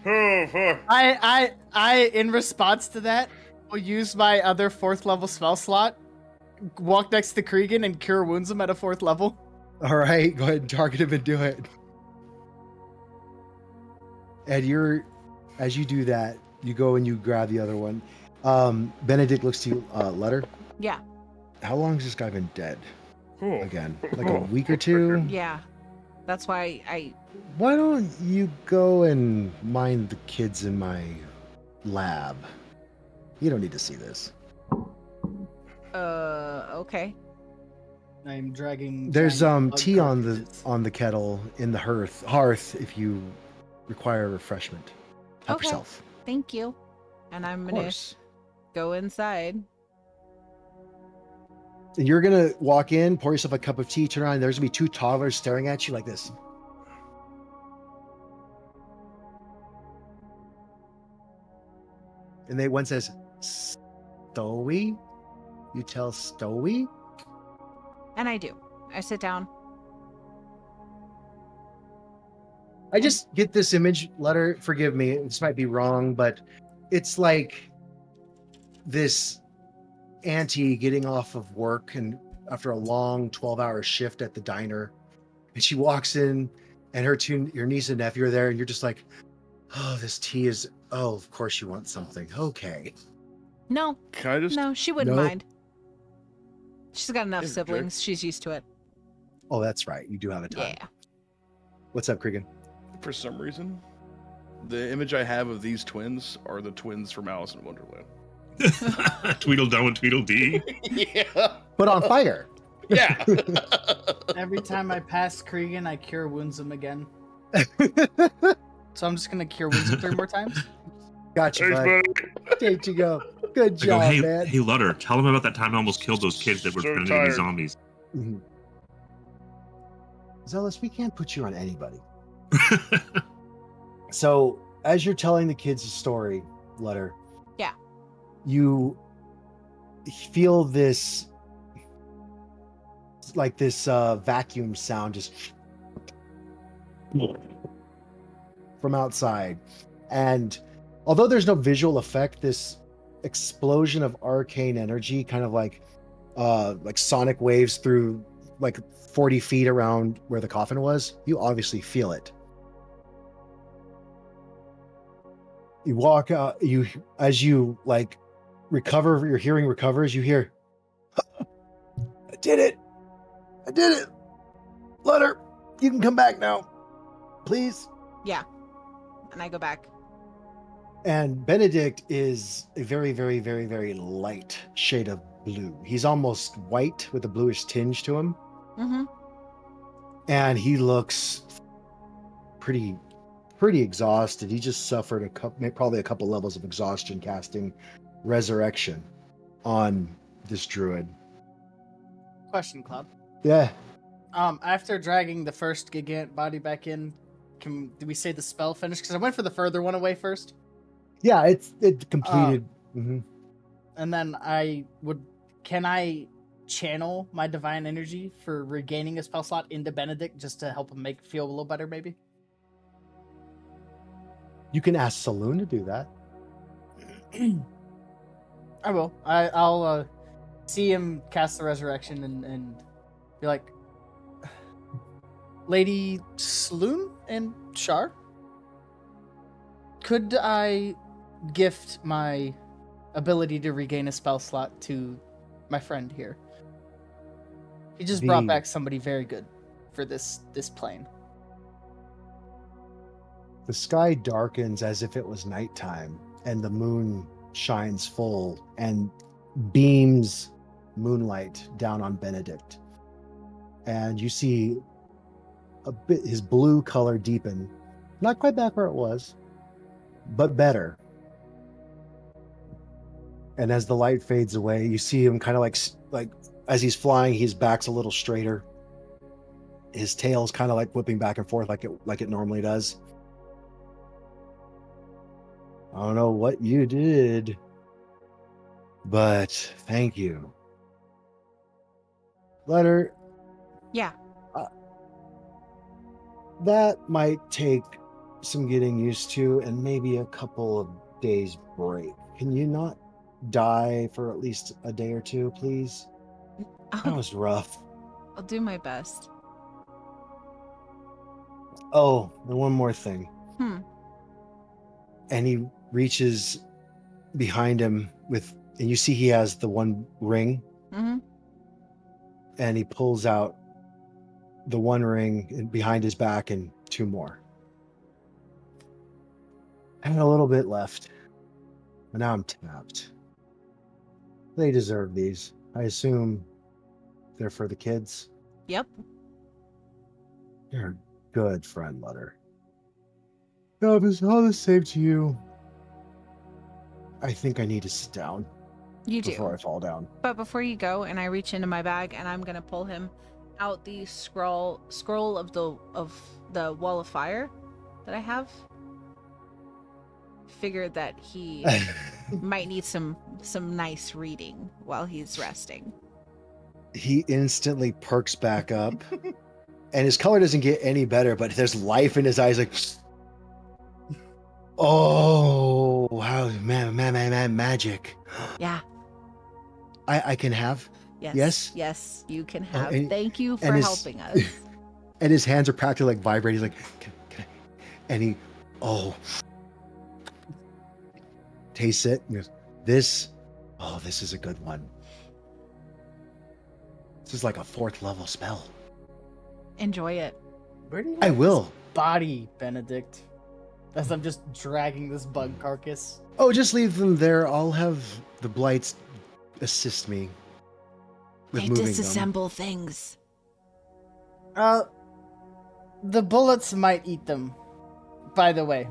Oh, fuck. I in response to that will use my other 4th level spell slot, walk next to Cregan and cure wounds him at a 4th level. all right, go ahead and target him and do it. And as you do that, you go and you grab the other one. Benedict looks to you, Letter. Yeah, How long has this guy been dead? Oh. Again, like a week or two? yeah. That's why I Why don't you go and mind the kids in my lab? You don't need to see this. okay. I'm dragging. There's giant bug tea on carcasses. the kettle in the hearth if you require refreshment. Help Okay. yourself. Thank you. And I'm Of gonna course. go inside. And you're gonna walk in, pour yourself a cup of tea, turn around, and there's gonna be 2 toddlers staring at you like this. And one says, Stowy? You tell Stowy? And I do. I sit down. I just get this image, Letter, forgive me, this might be wrong, but it's like this auntie getting off of work and after a long 12-hour shift at the diner, and she walks in and your niece and nephew are there, and you're just like, oh, this tea is Oh, of course you want something. Okay. No, Can I just? no, she wouldn't No. mind. She's got enough Interject? siblings. She's used to it. Oh, that's right. You do have a time. Yeah. What's up, Cregan? For some reason, the image I have of these twins are the twins from Alice in Wonderland. Tweedledum and Tweedledee. Yeah. But on fire. Yeah. Every time I pass Cregan, I cure wounds him again. So I'm just gonna cure wounds him 3 more times. Gotcha, Thanks, bud. buddy. There you go. Good I go, job, hey, man. hey, Lutter, tell them about that time I almost killed those kids that were So pretending to be tired. zombies. Mhm. Zealous, we can't put you on anybody. So, as you're telling the kids a story, Letter, Yeah. you feel this, like this vacuum sound just from outside. And although there's no visual effect, this explosion of arcane energy, kind of like sonic waves through like 40 feet around where the coffin was, you obviously feel it. You walk out, as you like recover, your hearing recovers, you hear, I did it. Letter, you can come back now, please. Yeah. And I go back. And Benedict is a very, very, very, very light shade of blue. He's almost white with a bluish tinge to him. Mm-hmm. And he looks pretty exhausted. He just suffered probably a couple levels of exhaustion casting resurrection on this druid. Question, Cloud. Yeah. After dragging the first Gigant body back in, do we say the spell finished? Because I went for the further one away first. Yeah, it completed. Mhm. And then can I channel my divine energy for regaining a spell slot into Benedict just to help him feel a little better, maybe? You can ask Saloon to do that. I will. I'll see him cast the resurrection and be like, Lady Saloon and Shar, could I gift my ability to regain a spell slot to my friend here? He just brought back somebody very good for this plane. The sky darkens as if it was nighttime, and the moon shines full and beams moonlight down on Benedict. And you see a bit his blue color deepen, not quite back where it was, but better. And as the light fades away, you see him kind of like as he's flying, his back's a little straighter. His tail's kind of like whipping back and forth like it normally does. I don't know what you did, but thank you. Letter, Yeah. that might take some getting used to and maybe a couple of days break. Can you not die for at least a day or two, please? That was rough. I'll do my best. Oh, and one more thing. Hmm. And he reaches behind him and you see he has the one ring, Mm-hmm. and he pulls out the one ring behind his back and 2 more. I had a little bit left, but now I'm tapped. They deserve these. I assume they're for the kids. Yep. You're a good friend, Letter. No, if it's all the same to you, I think I need to sit down You do. before I fall down. But before you go, and I reach into my bag, and I'm gonna pull him out the scroll of the wall of fire that I have. Figured that he might need some nice reading while he's resting. He instantly perks back up, and his color doesn't get any better, but there's life in his eyes. Like, oh wow, man, magic. Yeah. I can have. Yes. Yes? Yes, you can have. and- Thank you for and his- helping us. And his hands are practically like vibrating. He's like, can I? And he, oh, tastes it. And goes, this is a good one. This is like a 4th level spell. Enjoy it. Where do you I like will. this body, Benedict? As I'm just dragging this bug carcass. Oh, just leave them there. I'll have the blights assist me with They moving them. disassemble things. The bullets might eat them. By the way,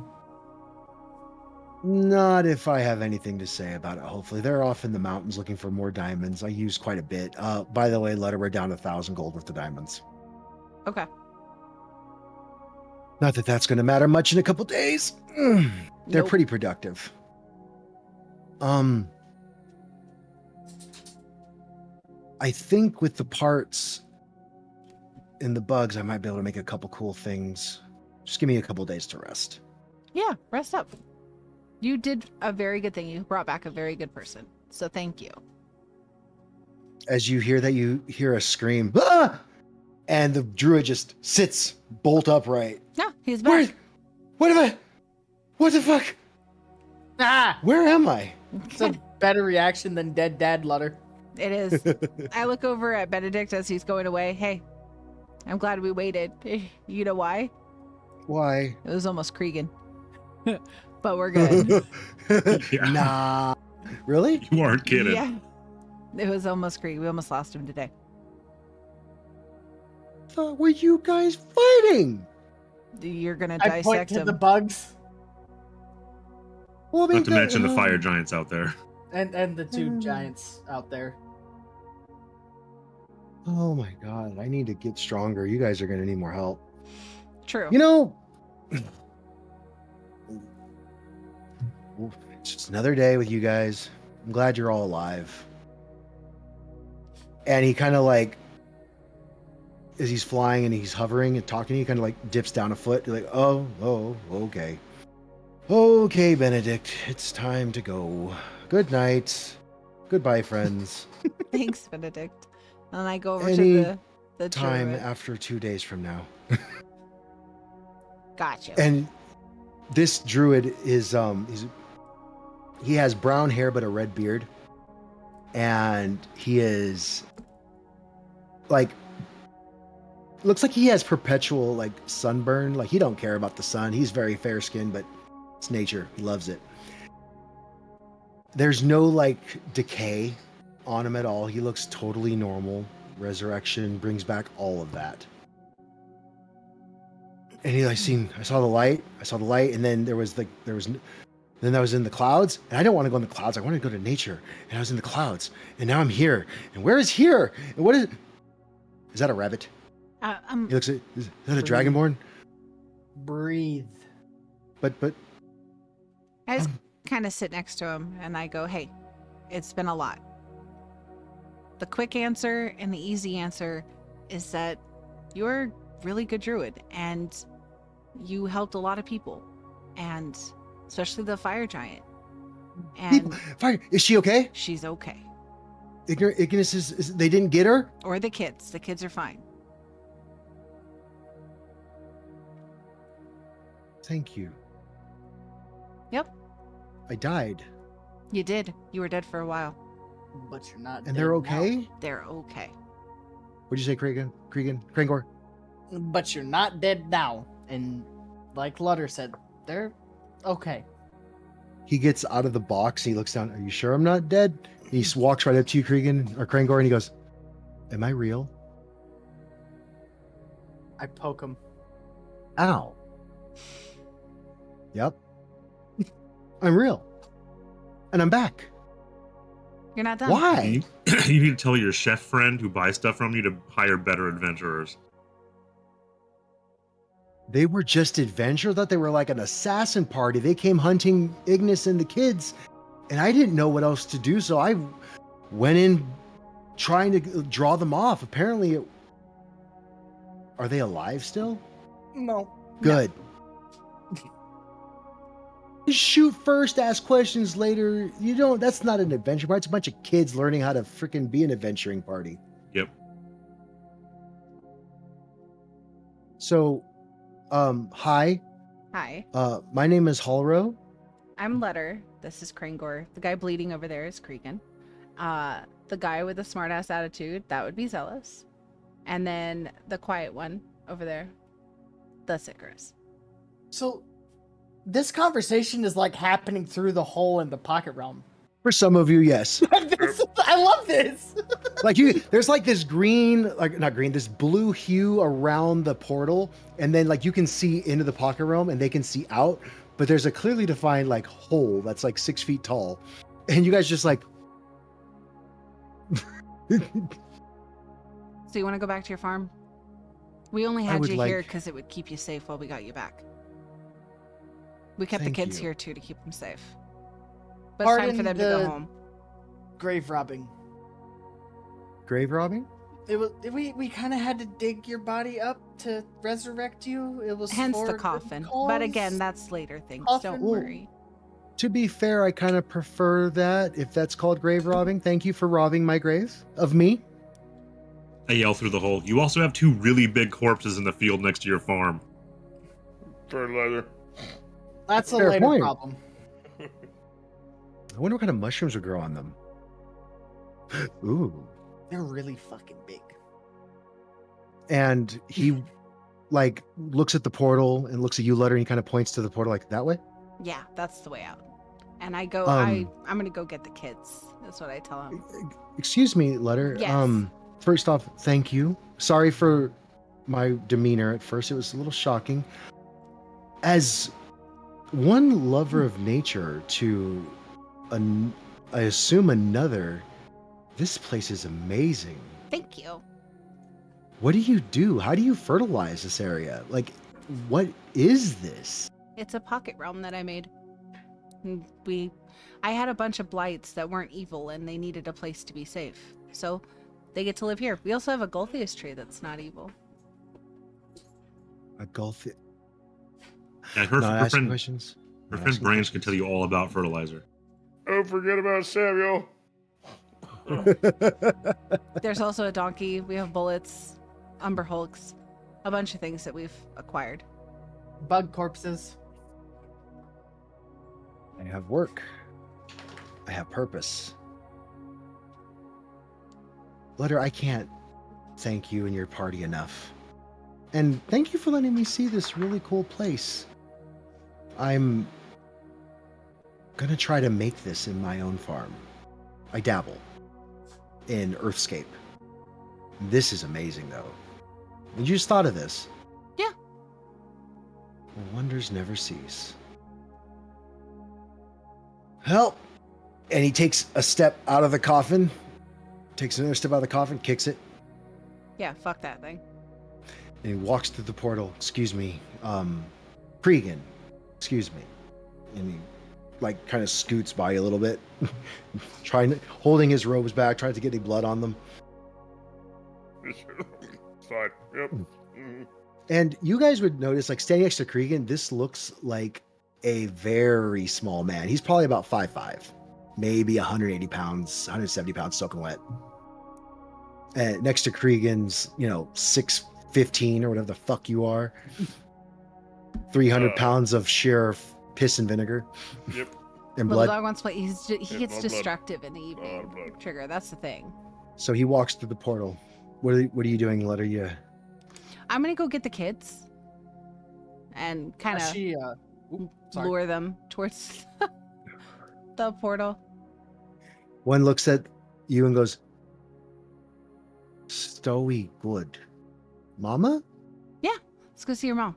Not if I have anything to say about it. Hopefully, they're off in the mountains looking for more diamonds. I use quite a bit. By the way, Letter, we're down 1,000 gold worth of diamonds. Okay. Not that that's going to matter much in a couple days. They're Nope. pretty productive. I think with the parts and the bugs, I might be able to make a couple cool things. Just give me a couple days to rest. Yeah, rest up. You did a very good thing. You brought back a very good person. So thank you. As you hear that, you hear a scream, ah! And the druid just sits bolt upright. No, he's Where? back. What the fuck? ah, Where am I? it's a better reaction than dead dad Lutter. It is. I look over at Benedict as he's going away. Hey, I'm glad we waited. You know why? Why? It was almost Cregan. But we're good. Yeah. Nah. Really? You aren't kidding. Yeah. It was almost Cregan. We almost lost him today. Thought were you guys fighting? You're going to I point dissect to him. the bugs Well, I mean, Not to mention the fire giants out there. and the two giants out there. Oh my god, I need to get stronger. You guys are gonna need more help. True. You know, it's just another day with you guys. I'm glad you're all alive. And he kind of like, as he's flying and he's hovering and talking, he kind of like dips down a foot. You're like, oh, okay. Okay, Benedict, it's time to go. Good night. Goodbye, friends. Thanks, Benedict. And I go over Any to the Time druid. after 2 days from now. Gotcha. And this druid is he has brown hair but a red beard, and he is like, looks like he has perpetual like sunburn. Like he don't care about the sun. He's very fair skinned, but it's nature. He loves it. There's no like decay on him at all. He looks totally normal. Resurrection brings back all of that. And I saw the light, and then then I was in the clouds, and I don't want to go in the clouds. I want to go to nature, and I was in the clouds, and now I'm here. And where is here? And what is? Is that a rabbit? He looks at. Is that a dragonborn? Breathe. But I just kind of sit next to him and I go, hey, it's been a lot. The quick answer and the easy answer is that you're a really good druid and you helped a lot of people, and especially the fire giant. And fire. Is she okay? she's okay. Ignis is. They didn't get her. Or the kids. The kids are fine. Thank you. Yep. I died, You did. You were dead for a while. But you're not. and they're dead okay. They're okay. What'd you say, Krangor? now. But you're not dead now. And like Lutter said, they're okay. He gets out of the box. He looks down. Are you sure I'm not dead? He walks right up to you, Krangor, and he goes, "Am I real?" I poke him. Ow. Yep. I'm real. And I'm back. You're not done. Why? You need to tell your chef friend who buys stuff from you to hire better adventurers. They were just adventure. I thought they were like an assassin party. They came hunting Ignis and the kids, and I didn't know what else to do, so I went in trying to draw them off. Apparently, are they alive still? No. Good. Shoot first, ask questions later. You don't. That's not an adventure party. It's a bunch of kids learning how to freaking be an adventuring party. Yep. So, hi. Hi. My name is Halro. I'm Letter. This is Krangor. The guy bleeding over there is Cregan. The guy with the smartass attitude, that would be Zealous. And then the quiet one over there, that's Icarus. So, this conversation is like happening through the hole in the pocket realm. For some of you, yes. I love this. Like there's like this green, like not green, this blue hue around the portal, and then like you can see into the pocket realm, and they can see out. But there's a clearly defined like hole that's like 6 feet tall, and you guys just like. So you want to go back to your farm? We only had would you like- here because it would keep you safe while we got you back. We kept Thank the kids you. here too to keep them safe. But it's time for Pardon them to go the- home. Grave robbing. Grave robbing? It was we kind of had to dig your body up to resurrect you. It was Hence for the a good coffin. cause. But again, that's later things. Don't Coffin. worry. To be fair, I kind of prefer that if that's called grave robbing. Thank you for robbing my grave of me. I yell through the hole. You also have 2 really big corpses in the field next to your farm. Fertilizer. That's a Fair later point. problem. I wonder what kind of mushrooms would grow on them. Ooh. They're really fucking big. And he like looks at the portal and looks at you, Letter, and he kind of points to the portal like that way. Yeah, that's the way out. And I go, Um, I'm gonna go get the kids. That's what I tell them. Excuse me, Letter. Yes. First off, thank you. Sorry for my demeanor at first. It was a little shocking. As one lover of nature to I assume another, this place is amazing. Thank you. What do you do? How do you fertilize this area? Like, what is this? It's a pocket realm that I made. And I had a bunch of blights that weren't evil and they needed a place to be safe. So they get to live here. We also have a Golthius tree that's not evil. A gulf. And her, Not her asking friend, questions. her Not friend asking Branch can questions. tell you all about fertilizer. Don't forget about Samuel. There's also a donkey. We have bullets, umber hulks, a bunch of things that we've acquired. Bug corpses. I have work. I have purpose. Letter, I can't thank you and your party enough. And thank you for letting me see this really cool place. I'm gonna try to make this in my own farm. I dabble in Earthscape. This is amazing, though. And you just thought of this? Yeah. Well, wonders never cease. Help! And he takes a step out of the coffin, takes another step out of the coffin, kicks it, Yeah, fuck that thing. and he walks through the portal. Excuse me, Cregan. Excuse me. And he, like, kind of scoots by a little bit, holding his robes back, trying to get any blood on them. It's fine. Yep. Mhm. And you guys would notice, like, standing next to Cregan, this looks like a very small man. He's probably about 5'5", maybe 180 pounds, 170 pounds soaking wet. And next to Cregan's, 6'15" or whatever the fuck you are. 300 pounds of sheer piss and vinegar. Yep. And Well, the blood. dog wants to play. He Yeah, gets blood, blood. destructive in the Blood, evening. blood. Trigger, that's the thing. So he walks through the portal. What are you doing, Letter? You I'm gonna go get the kids and kind of She sorry. lure them towards the portal. One looks at you and goes, "Stowy good, Mama, Let's go see your mom.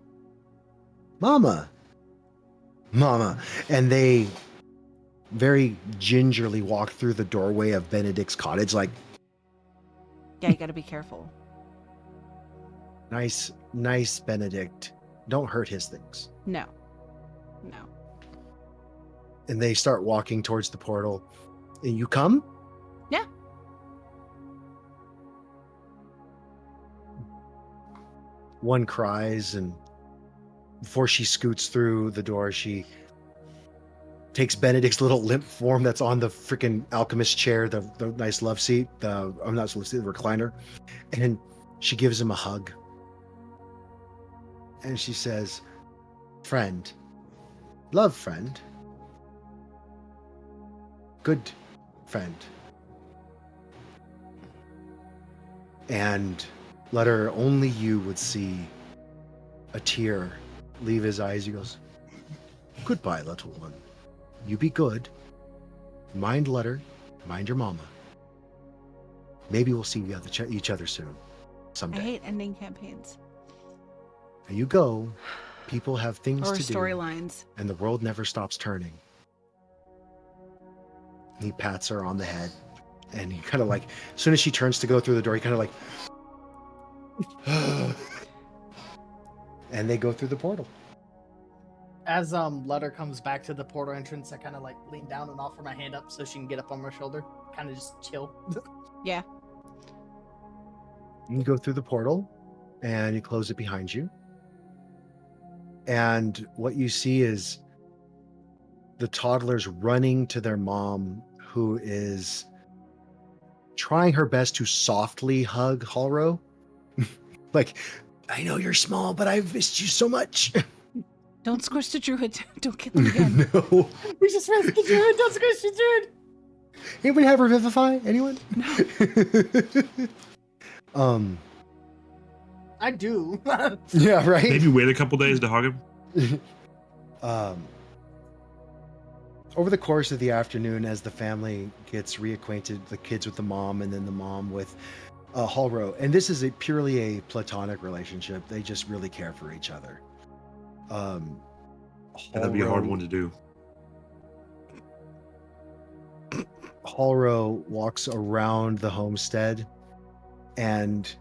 Mama, Mama," and they very gingerly walk through the doorway of Benedict's cottage, like, Yeah, you gotta be careful. nice Benedict. Don't hurt his things. No. And they start walking towards the portal. And you come? Yeah. One cries, and before she scoots through the door, she takes Benedict's little limp form that's on the freaking alchemist chair, the nice love seat, I'm not supposed to say the recliner, and she gives him a hug. And she says, "Friend, love friend, good friend. And Letter, only you would see a tear leave his eyes. He goes, "Goodbye, little one. You be good. Mind Letter. Mind your mama. Maybe we'll see each other soon. I Someday. hate ending campaigns And you go. People have things or to do. storylines. And the world never stops turning." He pats her on the head, and he kind of like, as soon as she turns to go through the door, he kind of like, and they go through the portal. As Letter comes back to the portal entrance, I kind of like lean down and offer my hand up so she can get up on my shoulder. Kind of just chill. Yeah. You go through the portal, and you close it behind you. And what you see is the toddlers running to their mom, who is trying her best to softly hug Halro. Like, "I know you're small, but I've missed you so much." Don't squish the druid. Don't kill him again. No. We just rescued the druid. Don't squish the druid. Anybody have Revivify? Anyone? I do. Yeah, right. Maybe wait a couple days to hug him. Over the course of the afternoon, as the family gets reacquainted, the kids with the mom and then the mom with Halro, and this is purely a platonic relationship. They just really care for each other. Yeah, that'd be a hard one to do. Halro walks around the homestead, and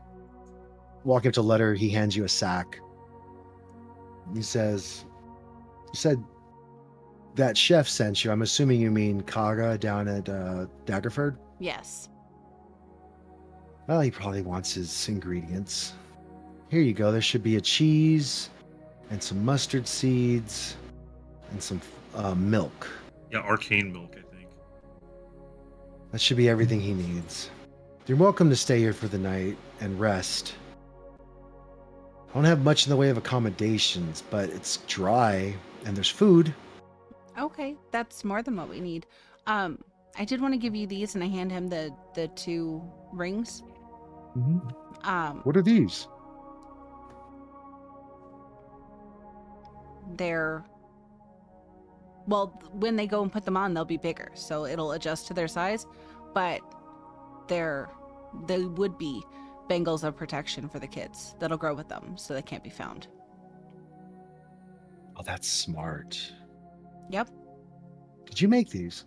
walking up to Letter, he hands you a sack. He says, "You said that chef sent you. I'm assuming you mean Kaga down at Daggerford?" Yes. Well, he probably wants his ingredients. Here you go. There should be a cheese and some mustard seeds and some milk. Yeah, arcane milk, I think. That should be everything he needs. You're welcome to stay here for the night and rest. I don't have much in the way of accommodations, but it's dry and there's food. Okay, that's more than what we need. I did want to give you these, and I hand him the 2 rings. What are these? They're, well, when they go and put them on, they'll be bigger, so it'll adjust to their size. But they would be bangles of protection for the kids that'll grow with them, so they can't be found. Oh, that's smart. Yep. Did you make these?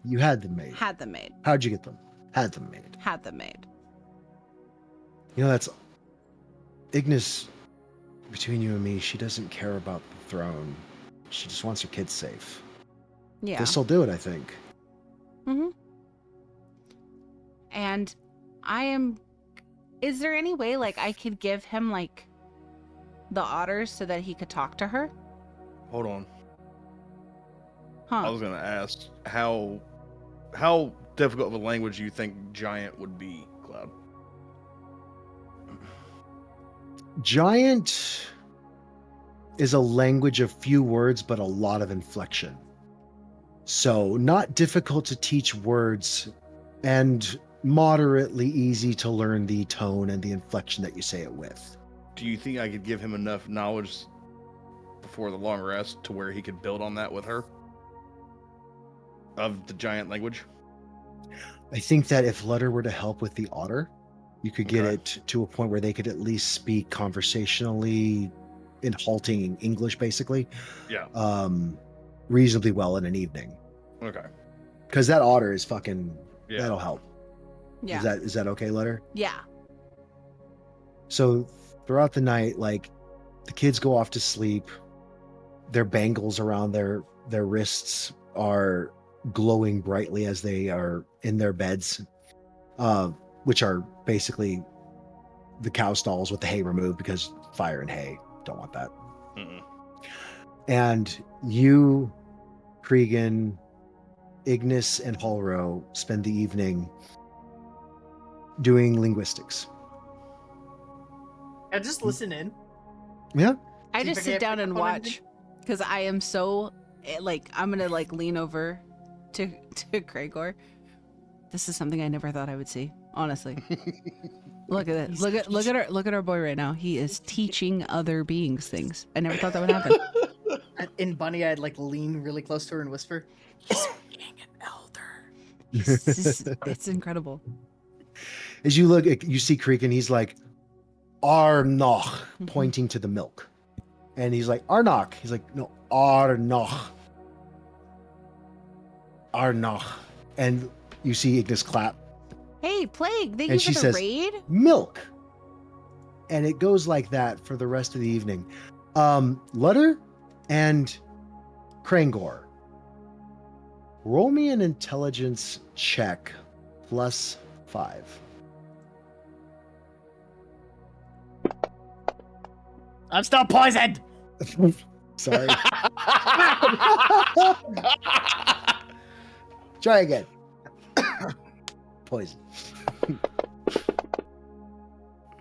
You had them made. Had them made. How'd you get them? Had them made. Had them made. You know, that's Ignis. Between you and me, she doesn't care about the throne. She just wants her kids safe. Yeah. This'll do it, I think. Mm-hmm. And is there any way, like, I could give him, like, the otters so that he could talk to her? Hold on. Huh. I was gonna ask how difficult of a language you think giant would be, Cloud. Giant is a language of few words, but a lot of inflection. So not difficult to teach words and moderately easy to learn the tone and the inflection that you say it with. Do you think I could give him enough knowledge before the long rest to where he could build on that with her? Of the giant language? I think that if Letter were to help with the otter, you could get Okay. it to a point where they could at least speak conversationally in halting English, basically, Yeah. reasonably well in an evening. Okay. Because that otter is fucking, Yeah. that'll help. Yeah. Is that okay, Letter? Yeah. So throughout the night, like, the kids go off to sleep. Their bangles around their wrists are glowing brightly as they are in their beds, which are basically the cow stalls with the hay removed because fire and hay. Don't want that. Mm-mm. And you, Cregan, Ignis, and Halro spend the evening doing linguistics. I just listen in. Yeah. I See if just I sit can down pick and up on anything. watch because I am so, like, I'm gonna, like, lean over to Cragor. This is something I never thought I would see. Honestly, look at it. Look at our boy right now. He is teaching other beings things. I never thought that would happen. In Bunny, I'd like lean really close to her and whisper, "He's being an elder." It's incredible. As you look, you see Creek, and he's like, Arnoch, pointing to the milk. And he's like, Arnoch. He's like, no, Arnoch. Arnoch. And you see Ignis clap. Hey, Plague, thank And you she for the says, raid. Milk. And it goes like that for the rest of the evening. Lutter and Krangor, roll me an intelligence check +5. I'm still poisoned. Sorry. Try again. Poison.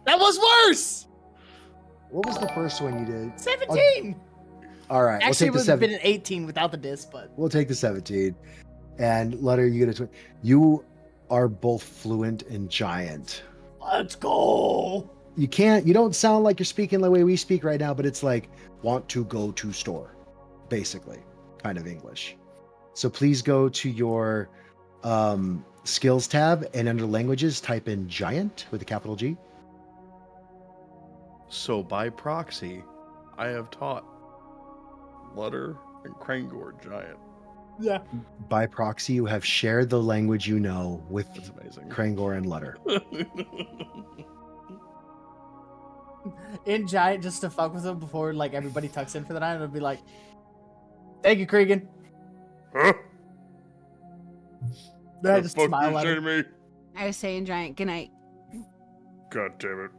That was worse. What was the first one you did? 17. All right, Actually, it we'll would take have the been an 18 without the disc, but We'll take the 17. And Letter, you get a 20. You are both fluent in giant. let's go. You don't sound like you're speaking the way we speak right now, but it's like want to go to store, basically, kind of English. So please go to your skills tab and under languages, type in giant with a capital G. So by proxy, I have taught Lutter and Krangor giant. Yeah. By proxy, you have shared the language you know with That's amazing. Krangor and Lutter. In giant, just to fuck with him before like everybody tucks in for the night, it'll be like, "Thank you, Cregan." Huh? Then I The just fuck smile you at say to him. me? I was saying giant. Good night. God damn it.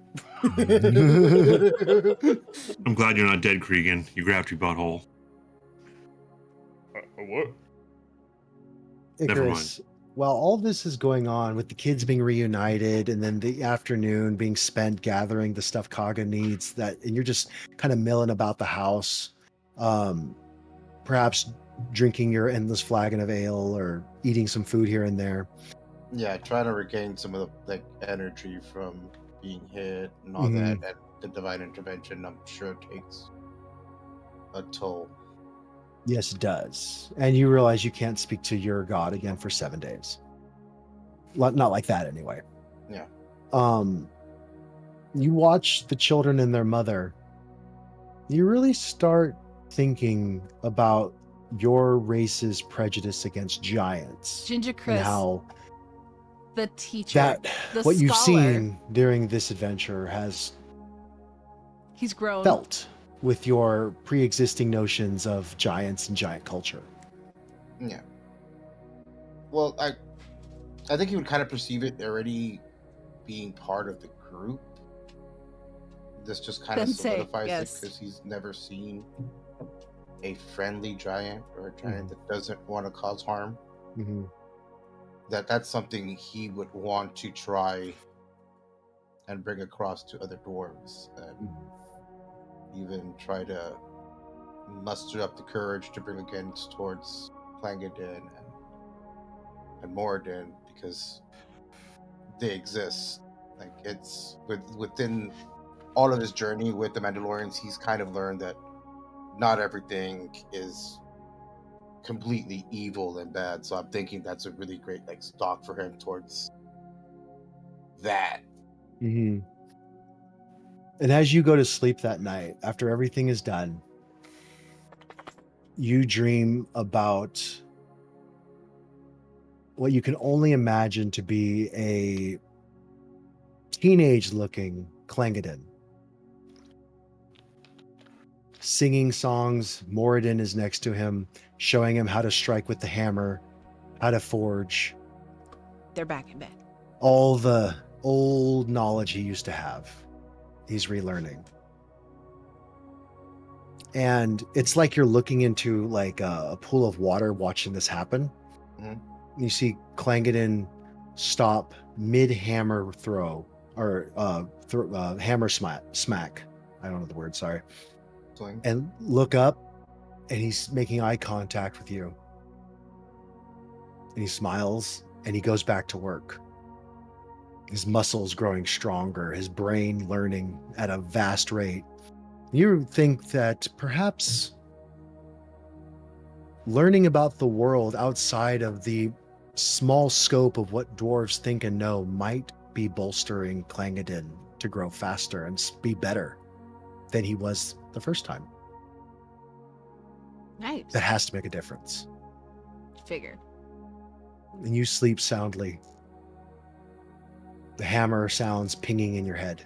I'm glad you're not dead, Cregan. You grabbed your butthole. What? Never Icarus, while all this is going on with the kids being reunited and then the afternoon being spent gathering the stuff Kaga needs, and you're just kind of milling about the house, perhaps drinking your endless flagon of ale or eating some food here and there. Yeah, trying to regain some of the energy from being hit and all that, and the divine intervention, I'm sure takes a toll. Yes, it does. And you realize you can't speak to your god again for 7 days. Not like that anyway. Yeah. You watch the children and their mother. You really start thinking about your race's prejudice against giants. Ginger Chris, And how the teacher, the what you've scholar. seen during this adventure has He's grown. felt with your pre-existing notions of giants and giant culture. Yeah. Well, I think he would kind of perceive it already being part of the group. This just kind of Then say, solidifies yes. it because he's never seen a friendly giant or a giant that doesn't want to cause harm. Mm-hmm. That's something he would want to try and bring across to other dwarves, and even try to muster up the courage to bring against towards Clangadin and Moradin, because they exist. Like, it's within all of his journey with the Mandurlorians, he's kind of learned that not everything is completely evil and bad. So I'm thinking that's a really great stock for him towards that. Mm-hmm. And as you go to sleep that night, after everything is done, you dream about what you can only imagine to be a teenage-looking Clangadin. Singing songs, Moradin is next to him, showing him how to strike with the hammer, how to forge. They're back in bed. All the old knowledge he used to have, he's relearning. And it's like you're looking into like a pool of water watching this happen. Mm-hmm. You see Clangadin stop mid-hammer throw, or hammer smack. I don't know the word, sorry. Swing. And look up, and he's making eye contact with you. And he smiles and he goes back to work. His muscles growing stronger, his brain learning at a vast rate. You think that perhaps learning about the world outside of the small scope of what dwarves think and know might be bolstering Clangadin to grow faster and be better than he was the first time. Nice. That has to make a difference. Figured. And you sleep soundly. The hammer sounds pinging in your head.